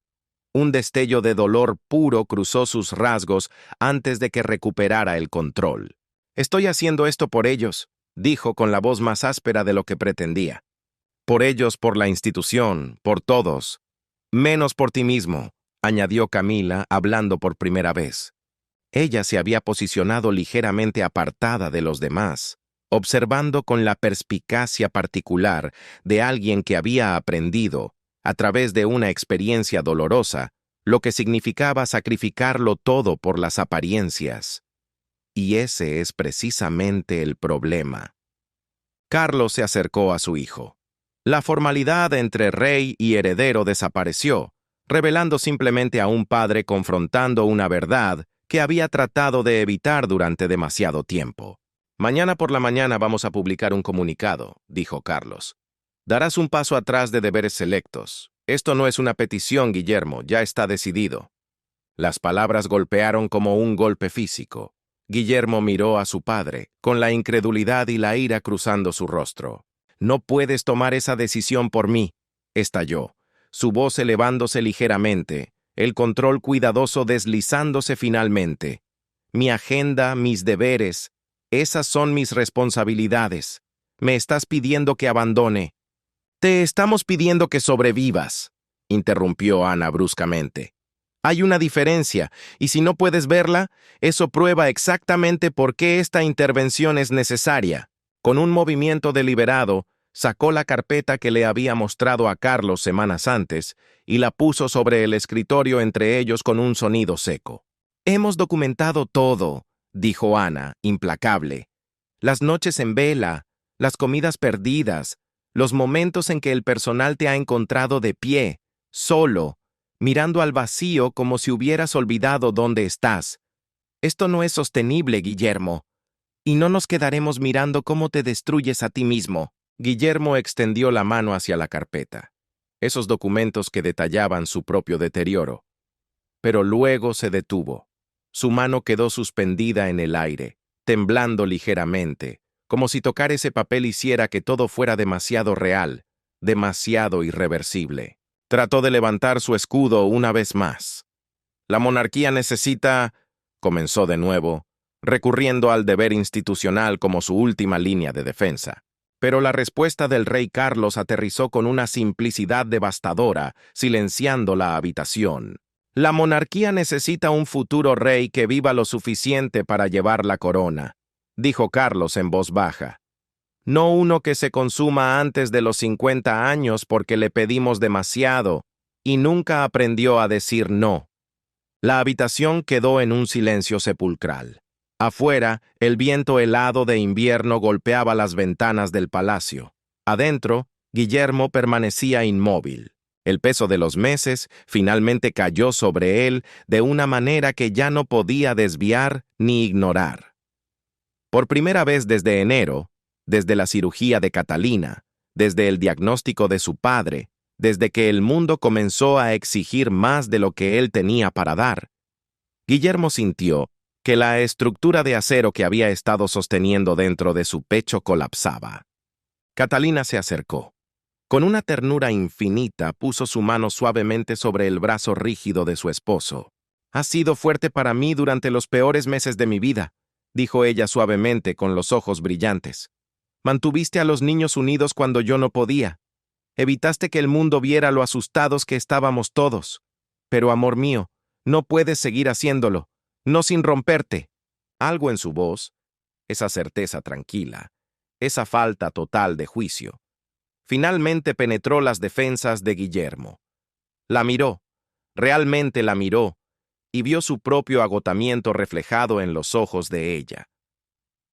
Un destello de dolor puro cruzó sus rasgos antes de que recuperara el control. «Estoy haciendo esto por ellos», dijo con la voz más áspera de lo que pretendía. «Por ellos, por la institución, por todos. Menos por ti mismo», añadió Camila, hablando por primera vez. Ella se había posicionado ligeramente apartada de los demás, observando con la perspicacia particular de alguien que había aprendido, a través de una experiencia dolorosa, lo que significaba sacrificarlo todo por las apariencias. Y ese es precisamente el problema. Carlos se acercó a su hijo. La formalidad entre rey y heredero desapareció, revelando simplemente a un padre confrontando una verdad que había tratado de evitar durante demasiado tiempo. «Mañana por la mañana vamos a publicar un comunicado», dijo Carlos. «Darás un paso atrás de deberes selectos. Esto no es una petición, Guillermo, ya está decidido». Las palabras golpearon como un golpe físico. Guillermo miró a su padre, con la incredulidad y la ira cruzando su rostro. «No puedes tomar esa decisión por mí», estalló, su voz elevándose ligeramente, el control cuidadoso deslizándose finalmente. «Mi agenda, mis deberes, esas son mis responsabilidades. Me estás pidiendo que abandone». «Te estamos pidiendo que sobrevivas», interrumpió Ana bruscamente. «Hay una diferencia, y si no puedes verla, eso prueba exactamente por qué esta intervención es necesaria». Con un movimiento deliberado, sacó la carpeta que le había mostrado a Carlos semanas antes y la puso sobre el escritorio entre ellos con un sonido seco. «Hemos documentado todo», dijo Ana, implacable. «Las noches en vela, las comidas perdidas, los momentos en que el personal te ha encontrado de pie, solo, mirando al vacío como si hubieras olvidado dónde estás. Esto no es sostenible, Guillermo, y no nos quedaremos mirando cómo te destruyes a ti mismo. Guillermo extendió la mano hacia la carpeta, esos documentos que detallaban su propio deterioro. Pero luego se detuvo. Su mano quedó suspendida en el aire, temblando ligeramente, como si tocar ese papel hiciera que todo fuera demasiado real, demasiado irreversible. Trató de levantar su escudo una vez más. La monarquía necesita, comenzó de nuevo, recurriendo al deber institucional como su última línea de defensa. Pero la respuesta del rey Carlos aterrizó con una simplicidad devastadora, silenciando la habitación. La monarquía necesita un futuro rey que viva lo suficiente para llevar la corona, dijo Carlos en voz baja. No uno que se consuma antes de los 50 años porque le pedimos demasiado y nunca aprendió a decir no. La habitación quedó en un silencio sepulcral. Afuera, el viento helado de invierno golpeaba las ventanas del palacio. Adentro, Guillermo permanecía inmóvil. El peso de los meses finalmente cayó sobre él de una manera que ya no podía desviar ni ignorar. Por primera vez desde enero, desde la cirugía de Catalina, desde el diagnóstico de su padre, desde que el mundo comenzó a exigir más de lo que él tenía para dar, Guillermo sintió que la estructura de acero que había estado sosteniendo dentro de su pecho colapsaba. Catalina se acercó. Con una ternura infinita puso su mano suavemente sobre el brazo rígido de su esposo. «Has sido fuerte para mí durante los peores meses de mi vida», dijo ella suavemente con los ojos brillantes. «Mantuviste a los niños unidos cuando yo no podía. Evitaste que el mundo viera lo asustados que estábamos todos. Pero, amor mío, no puedes seguir haciéndolo, no sin romperte». Algo en su voz, esa certeza tranquila, esa falta total de juicio, finalmente penetró las defensas de Guillermo. La miró, realmente la miró, y vio su propio agotamiento reflejado en los ojos de ella.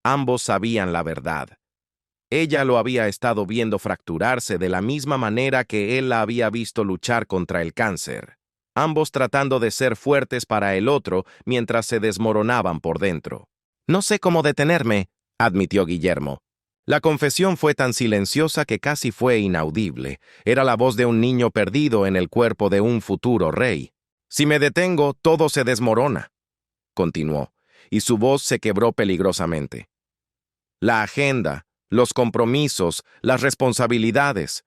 Ambos sabían la verdad. Ella lo había estado viendo fracturarse de la misma manera que él la había visto luchar contra el cáncer, ambos tratando de ser fuertes para el otro mientras se desmoronaban por dentro. «No sé cómo detenerme», admitió Guillermo. La confesión fue tan silenciosa que casi fue inaudible. Era la voz de un niño perdido en el cuerpo de un futuro rey. «Si me detengo, todo se desmorona», continuó, y su voz se quebró peligrosamente. «La agenda, los compromisos, las responsabilidades».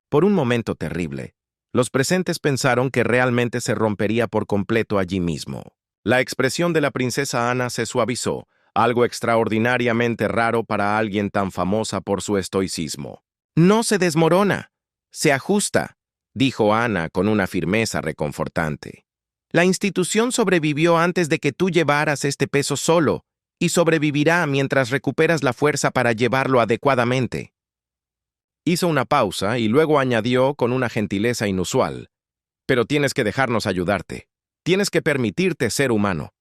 Por un momento terrible, los presentes pensaron que realmente se rompería por completo allí mismo. La expresión de la princesa Ana se suavizó, algo extraordinariamente raro para alguien tan famosa por su estoicismo. «No se desmorona, se ajusta», dijo Ana con una firmeza reconfortante. «La institución sobrevivió antes de que tú llevaras este peso solo, y sobrevivirá mientras recuperas la fuerza para llevarlo adecuadamente». Hizo una pausa y luego añadió con una gentileza inusual: «Pero tienes que dejarnos ayudarte. Tienes que permitirte ser humano».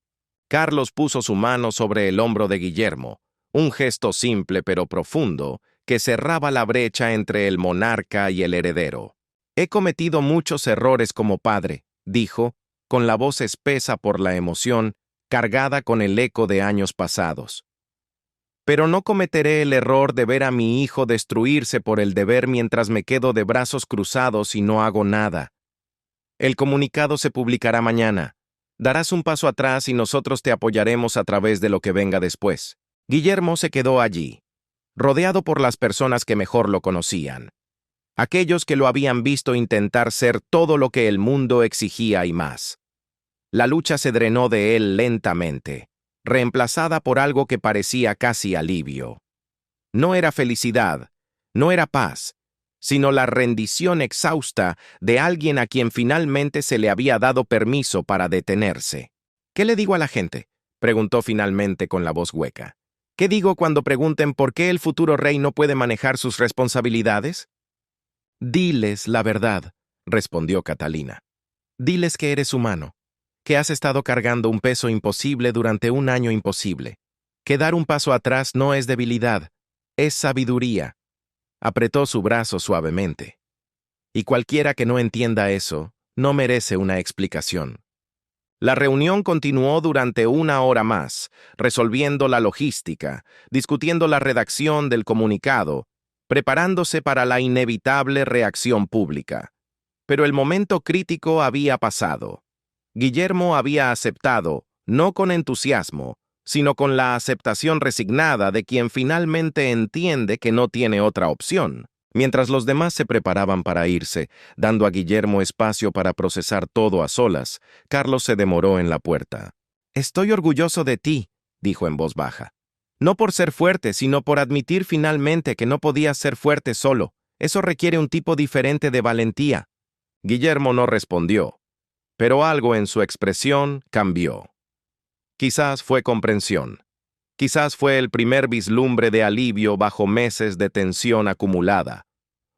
Carlos puso su mano sobre el hombro de Guillermo, un gesto simple pero profundo que cerraba la brecha entre el monarca y el heredero. «He cometido muchos errores como padre», dijo, con la voz espesa por la emoción, cargada con el eco de años pasados. «Pero no cometeré el error de ver a mi hijo destruirse por el deber mientras me quedo de brazos cruzados y no hago nada. El comunicado se publicará mañana. Darás un paso atrás y nosotros te apoyaremos a través de lo que venga después». Guillermo se quedó allí, rodeado por las personas que mejor lo conocían, aquellos que lo habían visto intentar ser todo lo que el mundo exigía y más. La lucha se drenó de él lentamente, reemplazada por algo que parecía casi alivio. No era felicidad, no era paz, sino la rendición exhausta de alguien a quien finalmente se le había dado permiso para detenerse. «¿Qué le digo a la gente?», preguntó finalmente con la voz hueca. «¿Qué digo cuando pregunten por qué el futuro rey no puede manejar sus responsabilidades?» «Diles la verdad», respondió Catalina. «Diles que eres humano, que has estado cargando un peso imposible durante un año imposible, que dar un paso atrás no es debilidad, es sabiduría». Apretó su brazo suavemente. «Y cualquiera que no entienda eso, no merece una explicación». La reunión continuó durante 1 hora más, resolviendo la logística, discutiendo la redacción del comunicado, preparándose para la inevitable reacción pública. Pero el momento crítico había pasado. Guillermo había aceptado, no con entusiasmo, sino con la aceptación resignada de quien finalmente entiende que no tiene otra opción. Mientras los demás se preparaban para irse, dando a Guillermo espacio para procesar todo a solas, Carlos se demoró en la puerta. «Estoy orgulloso de ti», dijo en voz baja. «No por ser fuerte, sino por admitir finalmente que no podías ser fuerte solo. Eso requiere un tipo diferente de valentía». Guillermo no respondió, pero algo en su expresión cambió. Quizás fue comprensión. Quizás fue el primer vislumbre de alivio bajo meses de tensión acumulada.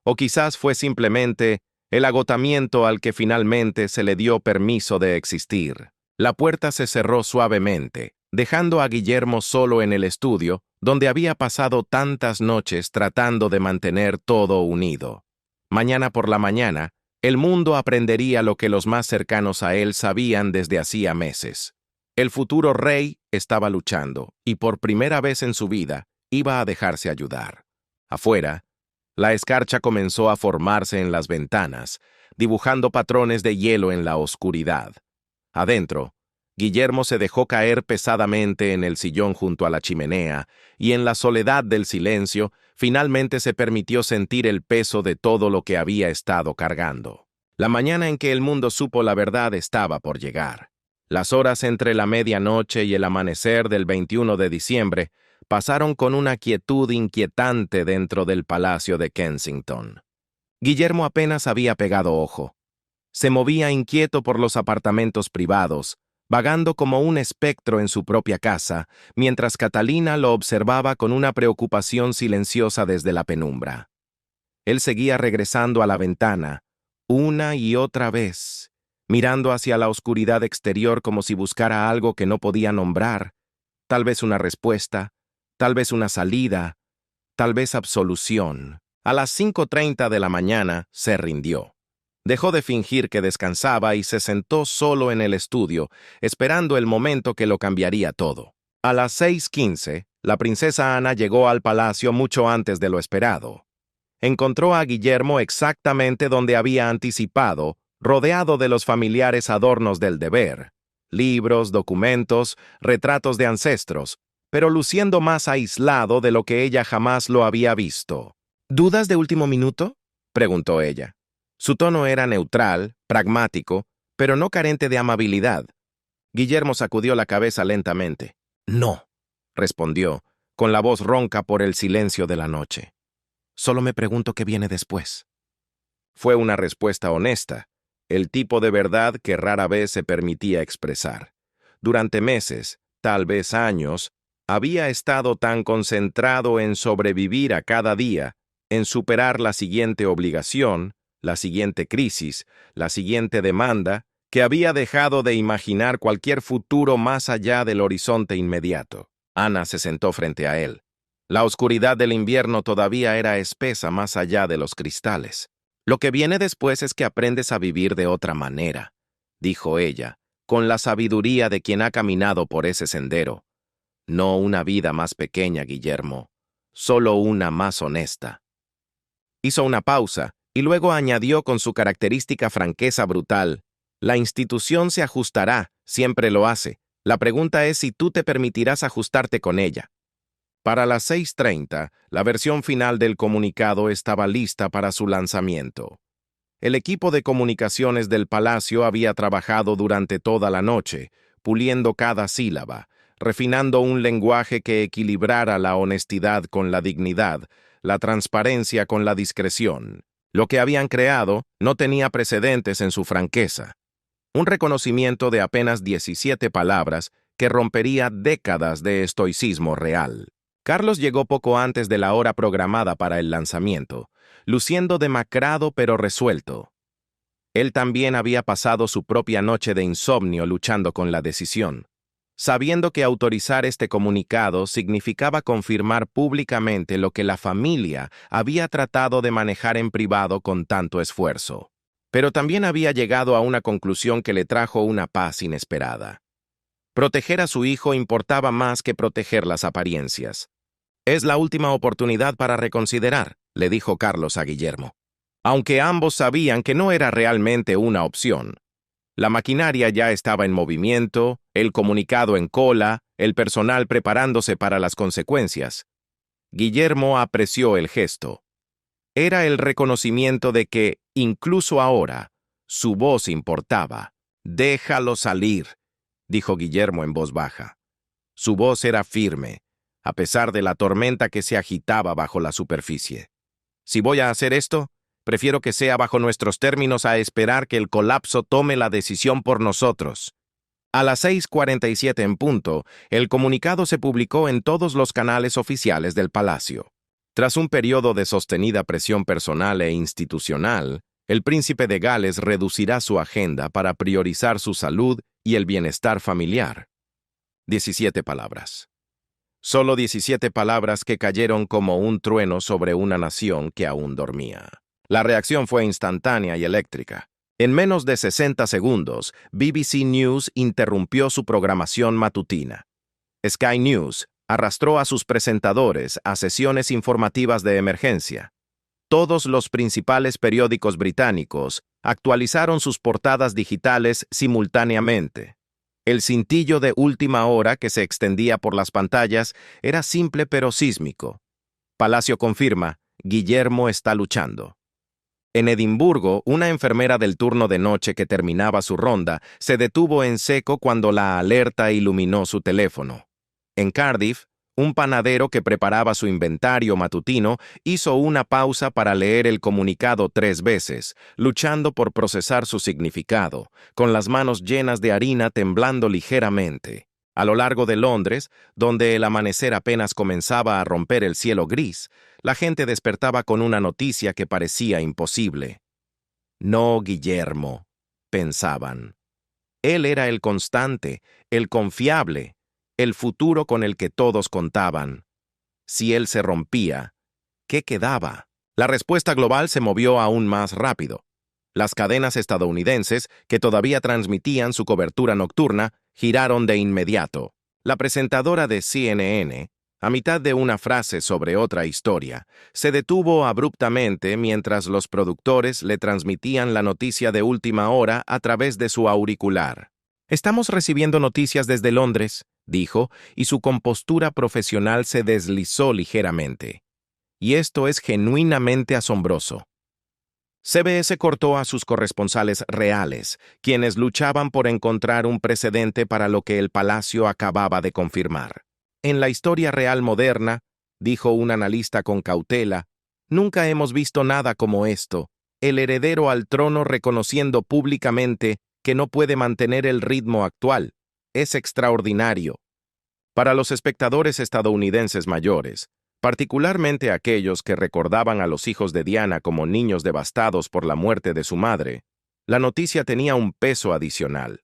O quizás fue simplemente el agotamiento al que finalmente se le dio permiso de existir. La puerta se cerró suavemente, dejando a Guillermo solo en el estudio, donde había pasado tantas noches tratando de mantener todo unido. Mañana por la mañana, el mundo aprendería lo que los más cercanos a él sabían desde hacía meses. El futuro rey estaba luchando, y por primera vez en su vida iba a dejarse ayudar. Afuera, la escarcha comenzó a formarse en las ventanas, dibujando patrones de hielo en la oscuridad. Adentro, Guillermo se dejó caer pesadamente en el sillón junto a la chimenea, y en la soledad del silencio, finalmente se permitió sentir el peso de todo lo que había estado cargando. La mañana en que el mundo supo la verdad estaba por llegar. Las horas entre la medianoche y el amanecer del 21 de diciembre pasaron con una quietud inquietante dentro del Palacio de Kensington. Guillermo apenas había pegado ojo. Se movía inquieto por los apartamentos privados, vagando como un espectro en su propia casa, mientras Catalina lo observaba con una preocupación silenciosa desde la penumbra. Él seguía regresando a la ventana, una y otra vez, mirando hacia la oscuridad exterior como si buscara algo que no podía nombrar, tal vez una respuesta, tal vez una salida, tal vez absolución. A las 5:30 de la mañana se rindió. Dejó de fingir que descansaba y se sentó solo en el estudio, esperando el momento que lo cambiaría todo. A las 6:15, la princesa Ana llegó al palacio mucho antes de lo esperado. Encontró a Guillermo exactamente donde había anticipado, rodeado de los familiares adornos del deber, libros, documentos, retratos de ancestros, pero luciendo más aislado de lo que ella jamás lo había visto. «¿Dudas de último minuto?», preguntó ella. Su tono era neutral, pragmático, pero no carente de amabilidad. Guillermo sacudió la cabeza lentamente. «No», respondió, con la voz ronca por el silencio de la noche. «Solo me pregunto qué viene después». Fue una respuesta honesta, el tipo de verdad que rara vez se permitía expresar. Durante meses, tal vez años, había estado tan concentrado en sobrevivir a cada día, en superar la siguiente obligación, la siguiente crisis, la siguiente demanda, que había dejado de imaginar cualquier futuro más allá del horizonte inmediato. Ana se sentó frente a él. La oscuridad del invierno todavía era espesa más allá de los cristales. «Lo que viene después es que aprendes a vivir de otra manera», dijo ella, con la sabiduría de quien ha caminado por ese sendero. «No una vida más pequeña, Guillermo, solo una más honesta». Hizo una pausa y luego añadió con su característica franqueza brutal: «La institución se ajustará, siempre lo hace. La pregunta es si tú te permitirás ajustarte con ella». Para las 6:30, la versión final del comunicado estaba lista para su lanzamiento. El equipo de comunicaciones del palacio había trabajado durante toda la noche, puliendo cada sílaba, refinando un lenguaje que equilibrara la honestidad con la dignidad, la transparencia con la discreción. Lo que habían creado no tenía precedentes en su franqueza. Un reconocimiento de apenas 17 palabras que rompería décadas de estoicismo real. Carlos llegó poco antes de la hora programada para el lanzamiento, luciendo demacrado pero resuelto. Él también había pasado su propia noche de insomnio luchando con la decisión, sabiendo que autorizar este comunicado significaba confirmar públicamente lo que la familia había tratado de manejar en privado con tanto esfuerzo. pero también había llegado a una conclusión que le trajo una paz inesperada. Proteger a su hijo importaba más que proteger las apariencias. «Es la última oportunidad para reconsiderar», le dijo Carlos a Guillermo. Aunque ambos sabían que no era realmente una opción. La maquinaria ya estaba en movimiento, el comunicado en cola, el personal preparándose para las consecuencias. Guillermo apreció el gesto. Era el reconocimiento de que, incluso ahora, su voz importaba. «Déjalo salir», dijo Guillermo en voz baja. Su voz era firme, a pesar de la tormenta que se agitaba bajo la superficie. «Si voy a hacer esto, prefiero que sea bajo nuestros términos a esperar que el colapso tome la decisión por nosotros». A las 6:47 en punto, el comunicado se publicó en todos los canales oficiales del Palacio. Tras un periodo de sostenida presión personal e institucional, el príncipe de Gales reducirá su agenda para priorizar su salud y el bienestar familiar. 17 palabras. Solo 17 palabras que cayeron como un trueno sobre una nación que aún dormía. La reacción fue instantánea y eléctrica. En menos de 60 segundos, BBC News interrumpió su programación matutina. Sky News arrastró a sus presentadores a sesiones informativas de emergencia. Todos los principales periódicos británicos actualizaron sus portadas digitales simultáneamente. El cintillo de última hora que se extendía por las pantallas era simple pero sísmico. Palacio confirma, Guillermo está luchando. En Edimburgo, una enfermera del turno de noche que terminaba su ronda se detuvo en seco cuando la alerta iluminó su teléfono. En Cardiff, un panadero que preparaba su inventario matutino hizo una pausa para leer el comunicado 3 veces, luchando por procesar su significado, con las manos llenas de harina temblando ligeramente. A lo largo de Londres, donde el amanecer apenas comenzaba a romper el cielo gris, la gente despertaba con una noticia que parecía imposible. «No, Guillermo», pensaban. Él era el constante, el confiable, el futuro con el que todos contaban. Si él se rompía, ¿qué quedaba? La respuesta global se movió aún más rápido. Las cadenas estadounidenses, que todavía transmitían su cobertura nocturna, giraron de inmediato. La presentadora de CNN, a mitad de una frase sobre otra historia, se detuvo abruptamente mientras los productores le transmitían la noticia de última hora a través de su auricular. «Estamos recibiendo noticias desde Londres», dijo, y su compostura profesional se deslizó ligeramente. «Y esto es genuinamente asombroso». CBS cortó a sus corresponsales reales, quienes luchaban por encontrar un precedente para lo que el Palacio acababa de confirmar. «En la historia real moderna», dijo un analista con cautela, «nunca hemos visto nada como esto, el heredero al trono reconociendo públicamente que no puede mantener el ritmo actual. Es extraordinario». Para los espectadores estadounidenses mayores, particularmente aquellos que recordaban a los hijos de Diana como niños devastados por la muerte de su madre, la noticia tenía un peso adicional.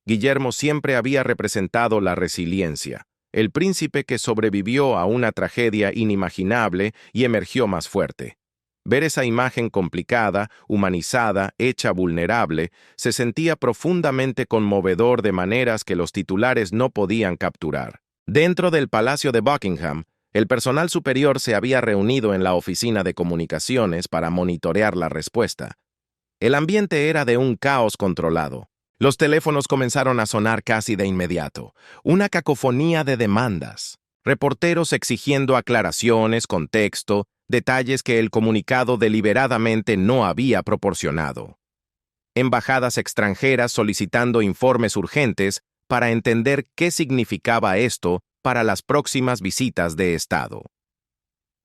Guillermo siempre había representado la resiliencia, el príncipe que sobrevivió a una tragedia inimaginable y emergió más fuerte. Ver esa imagen complicada, humanizada, hecha vulnerable, se sentía profundamente conmovedor de maneras que los titulares no podían capturar. Dentro del Palacio de Buckingham, el personal superior se había reunido en la oficina de comunicaciones para monitorear la respuesta. El ambiente era de un caos controlado. Los teléfonos comenzaron a sonar casi de inmediato, una cacofonía de demandas. Reporteros exigiendo aclaraciones, contexto, detalles que el comunicado deliberadamente no había proporcionado. Embajadas extranjeras solicitando informes urgentes para entender qué significaba esto para las próximas visitas de Estado.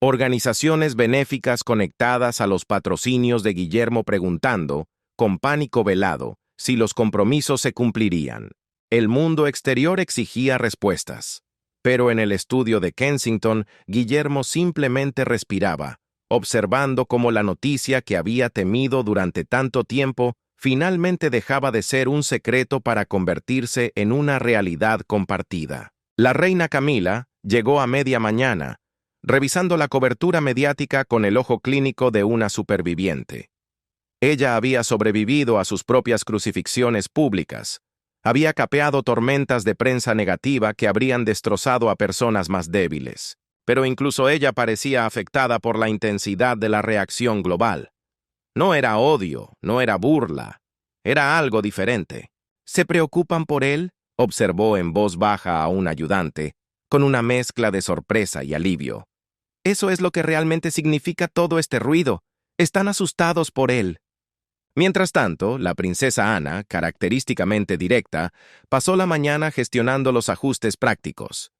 Organizaciones benéficas conectadas a los patrocinios de Guillermo preguntando, con pánico velado, si los compromisos se cumplirían. El mundo exterior exigía respuestas. Pero en el estudio de Kensington, Guillermo simplemente respiraba, observando cómo la noticia que había temido durante tanto tiempo finalmente dejaba de ser un secreto para convertirse en una realidad compartida. La reina Camila llegó a media mañana, revisando la cobertura mediática con el ojo clínico de una superviviente. Ella había sobrevivido a sus propias crucifixiones públicas. Había capeado tormentas de prensa negativa que habrían destrozado a personas más débiles. Pero incluso ella parecía afectada por la intensidad de la reacción global. No era odio, no era burla. Era algo diferente. ¿Se preocupan por él?, observó en voz baja a un ayudante, con una mezcla de sorpresa y alivio. Eso es lo que realmente significa todo este ruido. Están asustados por él. Mientras tanto, la princesa Ana, característicamente directa, pasó la mañana gestionando los ajustes prácticos.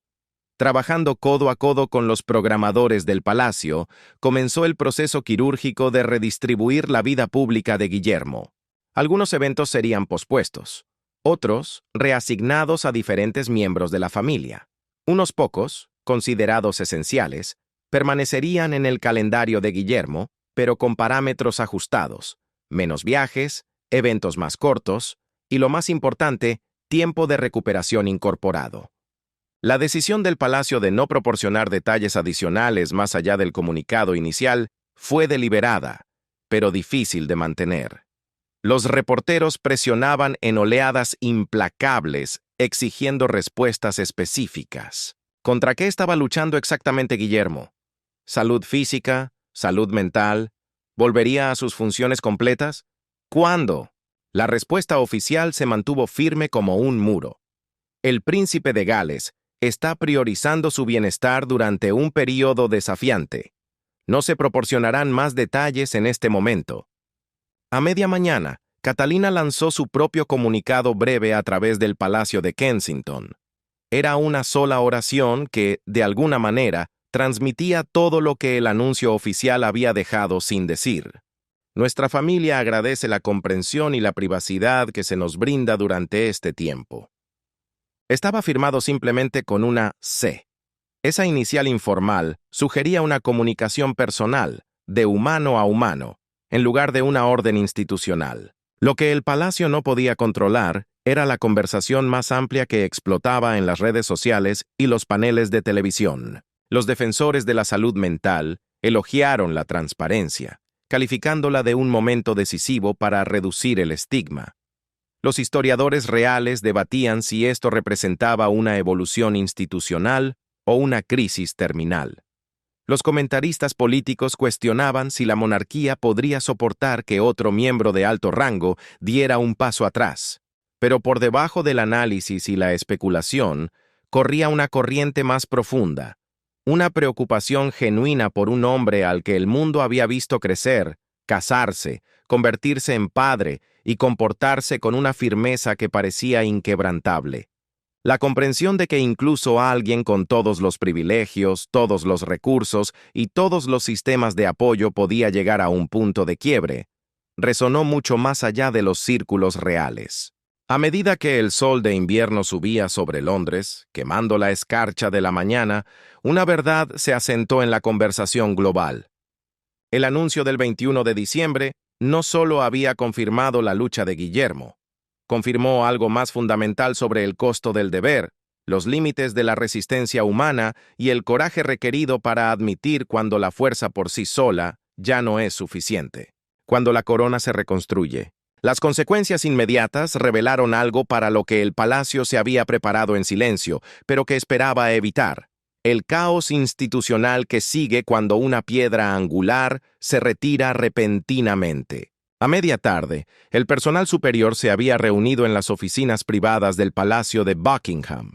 Trabajando codo a codo con los programadores del palacio, comenzó el proceso quirúrgico de redistribuir la vida pública de Guillermo. Algunos eventos serían pospuestos, otros reasignados a diferentes miembros de la familia. Unos pocos, considerados esenciales, permanecerían en el calendario de Guillermo, pero con parámetros ajustados, menos viajes, eventos más cortos y, lo más importante, tiempo de recuperación incorporado. La decisión del palacio de no proporcionar detalles adicionales más allá del comunicado inicial fue deliberada, pero difícil de mantener. Los reporteros presionaban en oleadas implacables, exigiendo respuestas específicas. ¿Contra qué estaba luchando exactamente Guillermo? ¿Salud física? ¿Salud mental? ¿Volvería a sus funciones completas? ¿Cuándo? La respuesta oficial se mantuvo firme como un muro. El príncipe de Gales está priorizando su bienestar durante un período desafiante. No se proporcionarán más detalles en este momento. A media mañana, Catalina lanzó su propio comunicado breve a través del Palacio de Kensington. Era una sola oración que, de alguna manera, transmitía todo lo que el anuncio oficial había dejado sin decir. Nuestra familia agradece la comprensión y la privacidad que se nos brinda durante este tiempo. Estaba firmado simplemente con una C. Esa inicial informal sugería una comunicación personal, de humano a humano, en lugar de una orden institucional. Lo que el palacio no podía controlar era la conversación más amplia que explotaba en las redes sociales y los paneles de televisión. Los defensores de la salud mental elogiaron la transparencia, calificándola de un momento decisivo para reducir el estigma. Los historiadores reales debatían si esto representaba una evolución institucional o una crisis terminal. Los comentaristas políticos cuestionaban si la monarquía podría soportar que otro miembro de alto rango diera un paso atrás. Pero por debajo del análisis y la especulación, corría una corriente más profunda, una preocupación genuina por un hombre al que el mundo había visto crecer, casarse, convertirse en padre y comportarse con una firmeza que parecía inquebrantable. La comprensión de que incluso alguien con todos los privilegios, todos los recursos y todos los sistemas de apoyo podía llegar a un punto de quiebre, resonó mucho más allá de los círculos reales. A medida que el sol de invierno subía sobre Londres, quemando la escarcha de la mañana, una verdad se asentó en la conversación global. El anuncio del 21 de diciembre no solo había confirmado la lucha de Guillermo, confirmó algo más fundamental sobre el costo del deber, los límites de la resistencia humana y el coraje requerido para admitir cuando la fuerza por sí sola ya no es suficiente. Cuando la corona se reconstruye. Las consecuencias inmediatas revelaron algo para lo que el palacio se había preparado en silencio, pero que esperaba evitar: el caos institucional que sigue cuando una piedra angular se retira repentinamente. A media tarde, el personal superior se había reunido en las oficinas privadas del Palacio de Buckingham.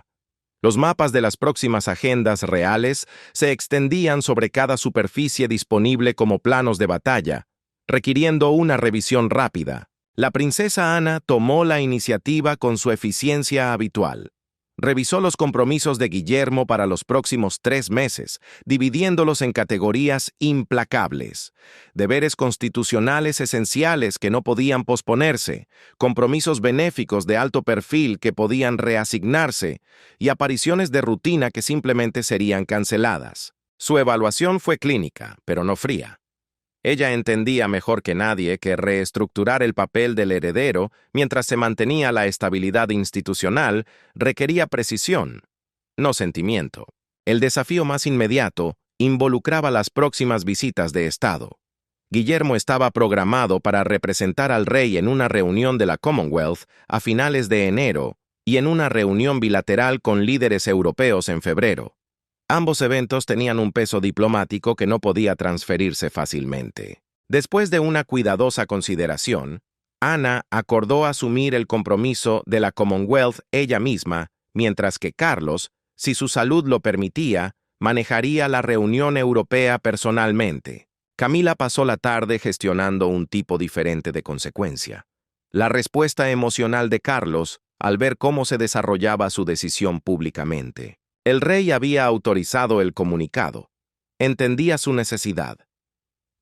Los mapas de las próximas agendas reales se extendían sobre cada superficie disponible como planos de batalla, requiriendo una revisión rápida. La princesa Ana tomó la iniciativa con su eficiencia habitual. Revisó los compromisos de Guillermo para los próximos 3 meses, dividiéndolos en categorías implacables: deberes constitucionales esenciales que no podían posponerse, compromisos benéficos de alto perfil que podían reasignarse, y apariciones de rutina que simplemente serían canceladas. Su evaluación fue clínica, pero no fría. Ella entendía mejor que nadie que reestructurar el papel del heredero mientras se mantenía la estabilidad institucional requería precisión, no sentimiento. El desafío más inmediato involucraba las próximas visitas de Estado. Guillermo estaba programado para representar al rey en una reunión de la Commonwealth a finales de enero y en una reunión bilateral con líderes europeos en febrero. Ambos eventos tenían un peso diplomático que no podía transferirse fácilmente. Después de una cuidadosa consideración, Ana acordó asumir el compromiso de la Commonwealth ella misma, mientras que Carlos, si su salud lo permitía, manejaría la reunión europea personalmente. Camila pasó la tarde gestionando un tipo diferente de consecuencia. La respuesta emocional de Carlos al ver cómo se desarrollaba su decisión públicamente. El rey había autorizado el comunicado. Entendía su necesidad.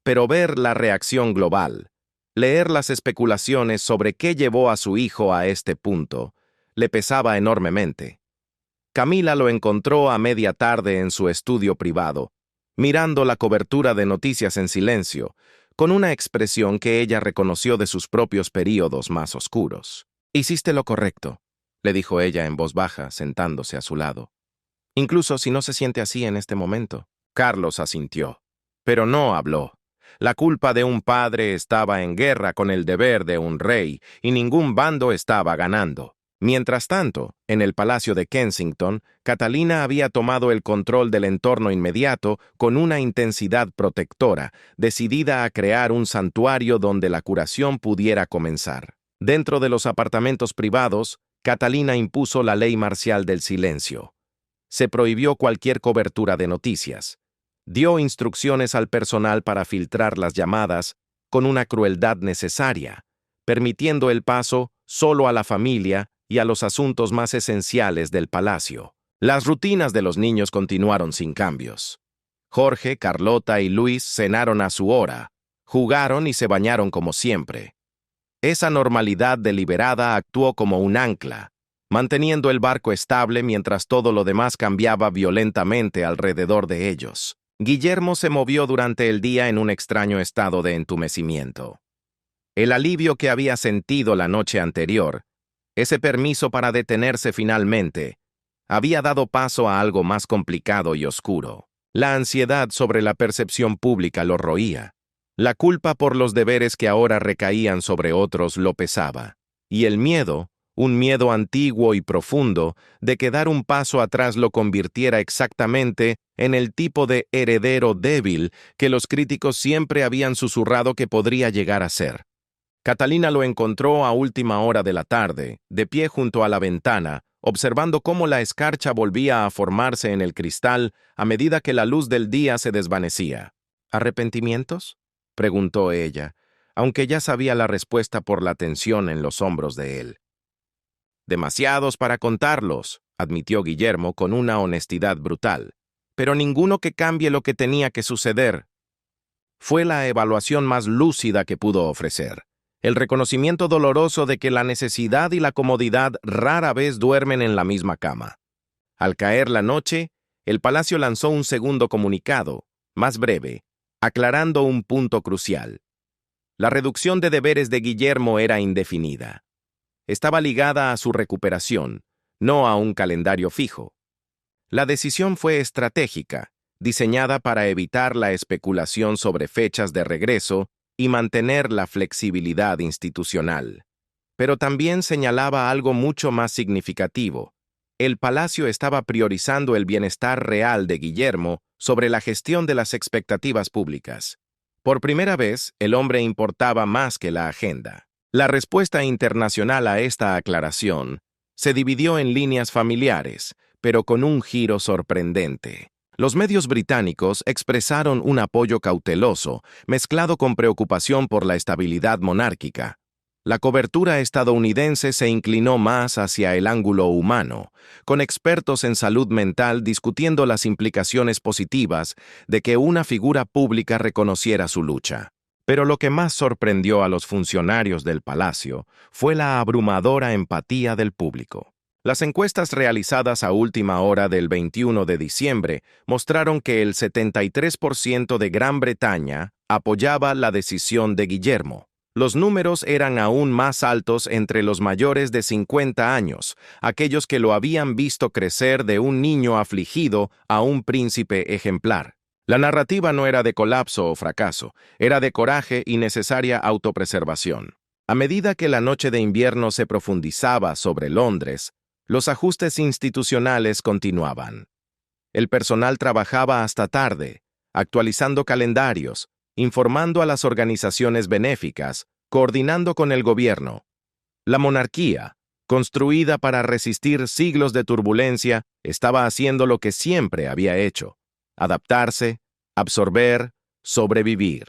Pero ver la reacción global, leer las especulaciones sobre qué llevó a su hijo a este punto, le pesaba enormemente. Camila lo encontró a media tarde en su estudio privado, mirando la cobertura de noticias en silencio, con una expresión que ella reconoció de sus propios períodos más oscuros. «Hiciste lo correcto», le dijo ella en voz baja, sentándose a su lado. «Incluso si no se siente así en este momento». Carlos asintió, pero no habló. La culpa de un padre estaba en guerra con el deber de un rey, y ningún bando estaba ganando. Mientras tanto, en el Palacio de Kensington, Catalina había tomado el control del entorno inmediato con una intensidad protectora, decidida a crear un santuario donde la curación pudiera comenzar. Dentro de los apartamentos privados, Catalina impuso la ley marcial del silencio. Se prohibió cualquier cobertura de noticias. Dio instrucciones al personal para filtrar las llamadas con una crueldad necesaria, permitiendo el paso solo a la familia y a los asuntos más esenciales del palacio. Las rutinas de los niños continuaron sin cambios. Jorge, Carlota y Luis cenaron a su hora, jugaron y se bañaron como siempre. Esa normalidad deliberada actuó como un ancla, manteniendo el barco estable mientras todo lo demás cambiaba violentamente alrededor de ellos. Guillermo se movió durante el día en un extraño estado de entumecimiento. El alivio que había sentido la noche anterior, ese permiso para detenerse finalmente, había dado paso a algo más complicado y oscuro. La ansiedad sobre la percepción pública lo roía. La culpa por los deberes que ahora recaían sobre otros lo pesaba. Y el miedo, un miedo antiguo y profundo, de que dar un paso atrás lo convirtiera exactamente en el tipo de heredero débil que los críticos siempre habían susurrado que podría llegar a ser. Catalina lo encontró a última hora de la tarde, de pie junto a la ventana, observando cómo la escarcha volvía a formarse en el cristal a medida que la luz del día se desvanecía. ¿Arrepentimientos?, preguntó ella, aunque ya sabía la respuesta por la tensión en los hombros de él. «Demasiados para contarlos», admitió Guillermo con una honestidad brutal, «pero ninguno que cambie lo que tenía que suceder». Fue la evaluación más lúcida que pudo ofrecer. El reconocimiento doloroso de que la necesidad y la comodidad rara vez duermen en la misma cama. Al caer la noche, el palacio lanzó un segundo comunicado, más breve, aclarando un punto crucial. La reducción de deberes de Guillermo era indefinida. Estaba ligada a su recuperación, no a un calendario fijo. La decisión fue estratégica, diseñada para evitar la especulación sobre fechas de regreso y mantener la flexibilidad institucional. Pero también señalaba algo mucho más significativo. El palacio estaba priorizando el bienestar real de Guillermo sobre la gestión de las expectativas públicas. Por primera vez, el hombre importaba más que la agenda. La respuesta internacional a esta aclaración se dividió en líneas familiares, pero con un giro sorprendente. Los medios británicos expresaron un apoyo cauteloso, mezclado con preocupación por la estabilidad monárquica. La cobertura estadounidense se inclinó más hacia el ángulo humano, con expertos en salud mental discutiendo las implicaciones positivas de que una figura pública reconociera su lucha. Pero lo que más sorprendió a los funcionarios del palacio fue la abrumadora empatía del público. Las encuestas realizadas a última hora del 21 de diciembre mostraron que el 73% de Gran Bretaña apoyaba la decisión de Guillermo. Los números eran aún más altos entre los mayores de 50 años, aquellos que lo habían visto crecer de un niño afligido a un príncipe ejemplar. La narrativa no era de colapso o fracaso, era de coraje y necesaria autopreservación. A medida que la noche de invierno se profundizaba sobre Londres, los ajustes institucionales continuaban. El personal trabajaba hasta tarde, actualizando calendarios, informando a las organizaciones benéficas, coordinando con el gobierno. La monarquía, construida para resistir siglos de turbulencia, estaba haciendo lo que siempre había hecho: adaptarse, absorber, sobrevivir.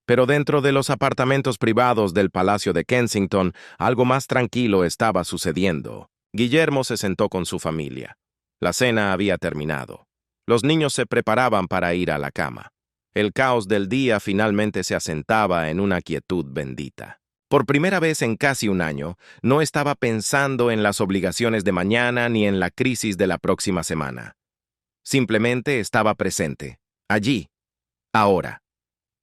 Pero dentro de los apartamentos privados del Palacio de Kensington, algo más tranquilo estaba sucediendo. Guillermo se sentó con su familia. La cena había terminado. Los niños se preparaban para ir a la cama. El caos del día finalmente se asentaba en una quietud bendita. Por primera vez en casi un año, no estaba pensando en las obligaciones de mañana ni en la crisis de la próxima semana. Simplemente estaba presente, allí, ahora.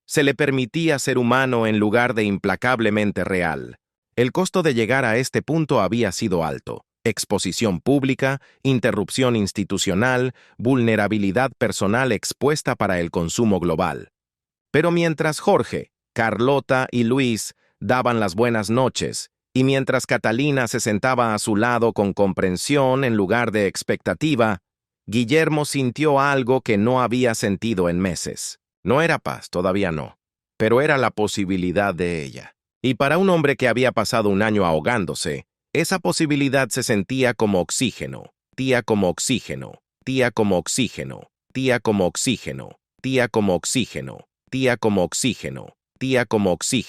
Se le permitía ser humano en lugar de implacablemente real. El costo de llegar a este punto había sido alto: exposición pública, interrupción institucional, vulnerabilidad personal expuesta para el consumo global. Pero mientras Jorge, Carlota y Luis daban las buenas noches, y mientras Catalina se sentaba a su lado con comprensión en lugar de expectativa, Guillermo sintió algo que no había sentido en meses. No era paz, todavía no, pero era la posibilidad de ella. Y para un hombre que había pasado un año ahogándose, esa posibilidad se sentía como oxígeno, tía como oxígeno, tía como oxígeno, tía como oxígeno, tía como oxígeno, tía como oxígeno, tía como oxígeno.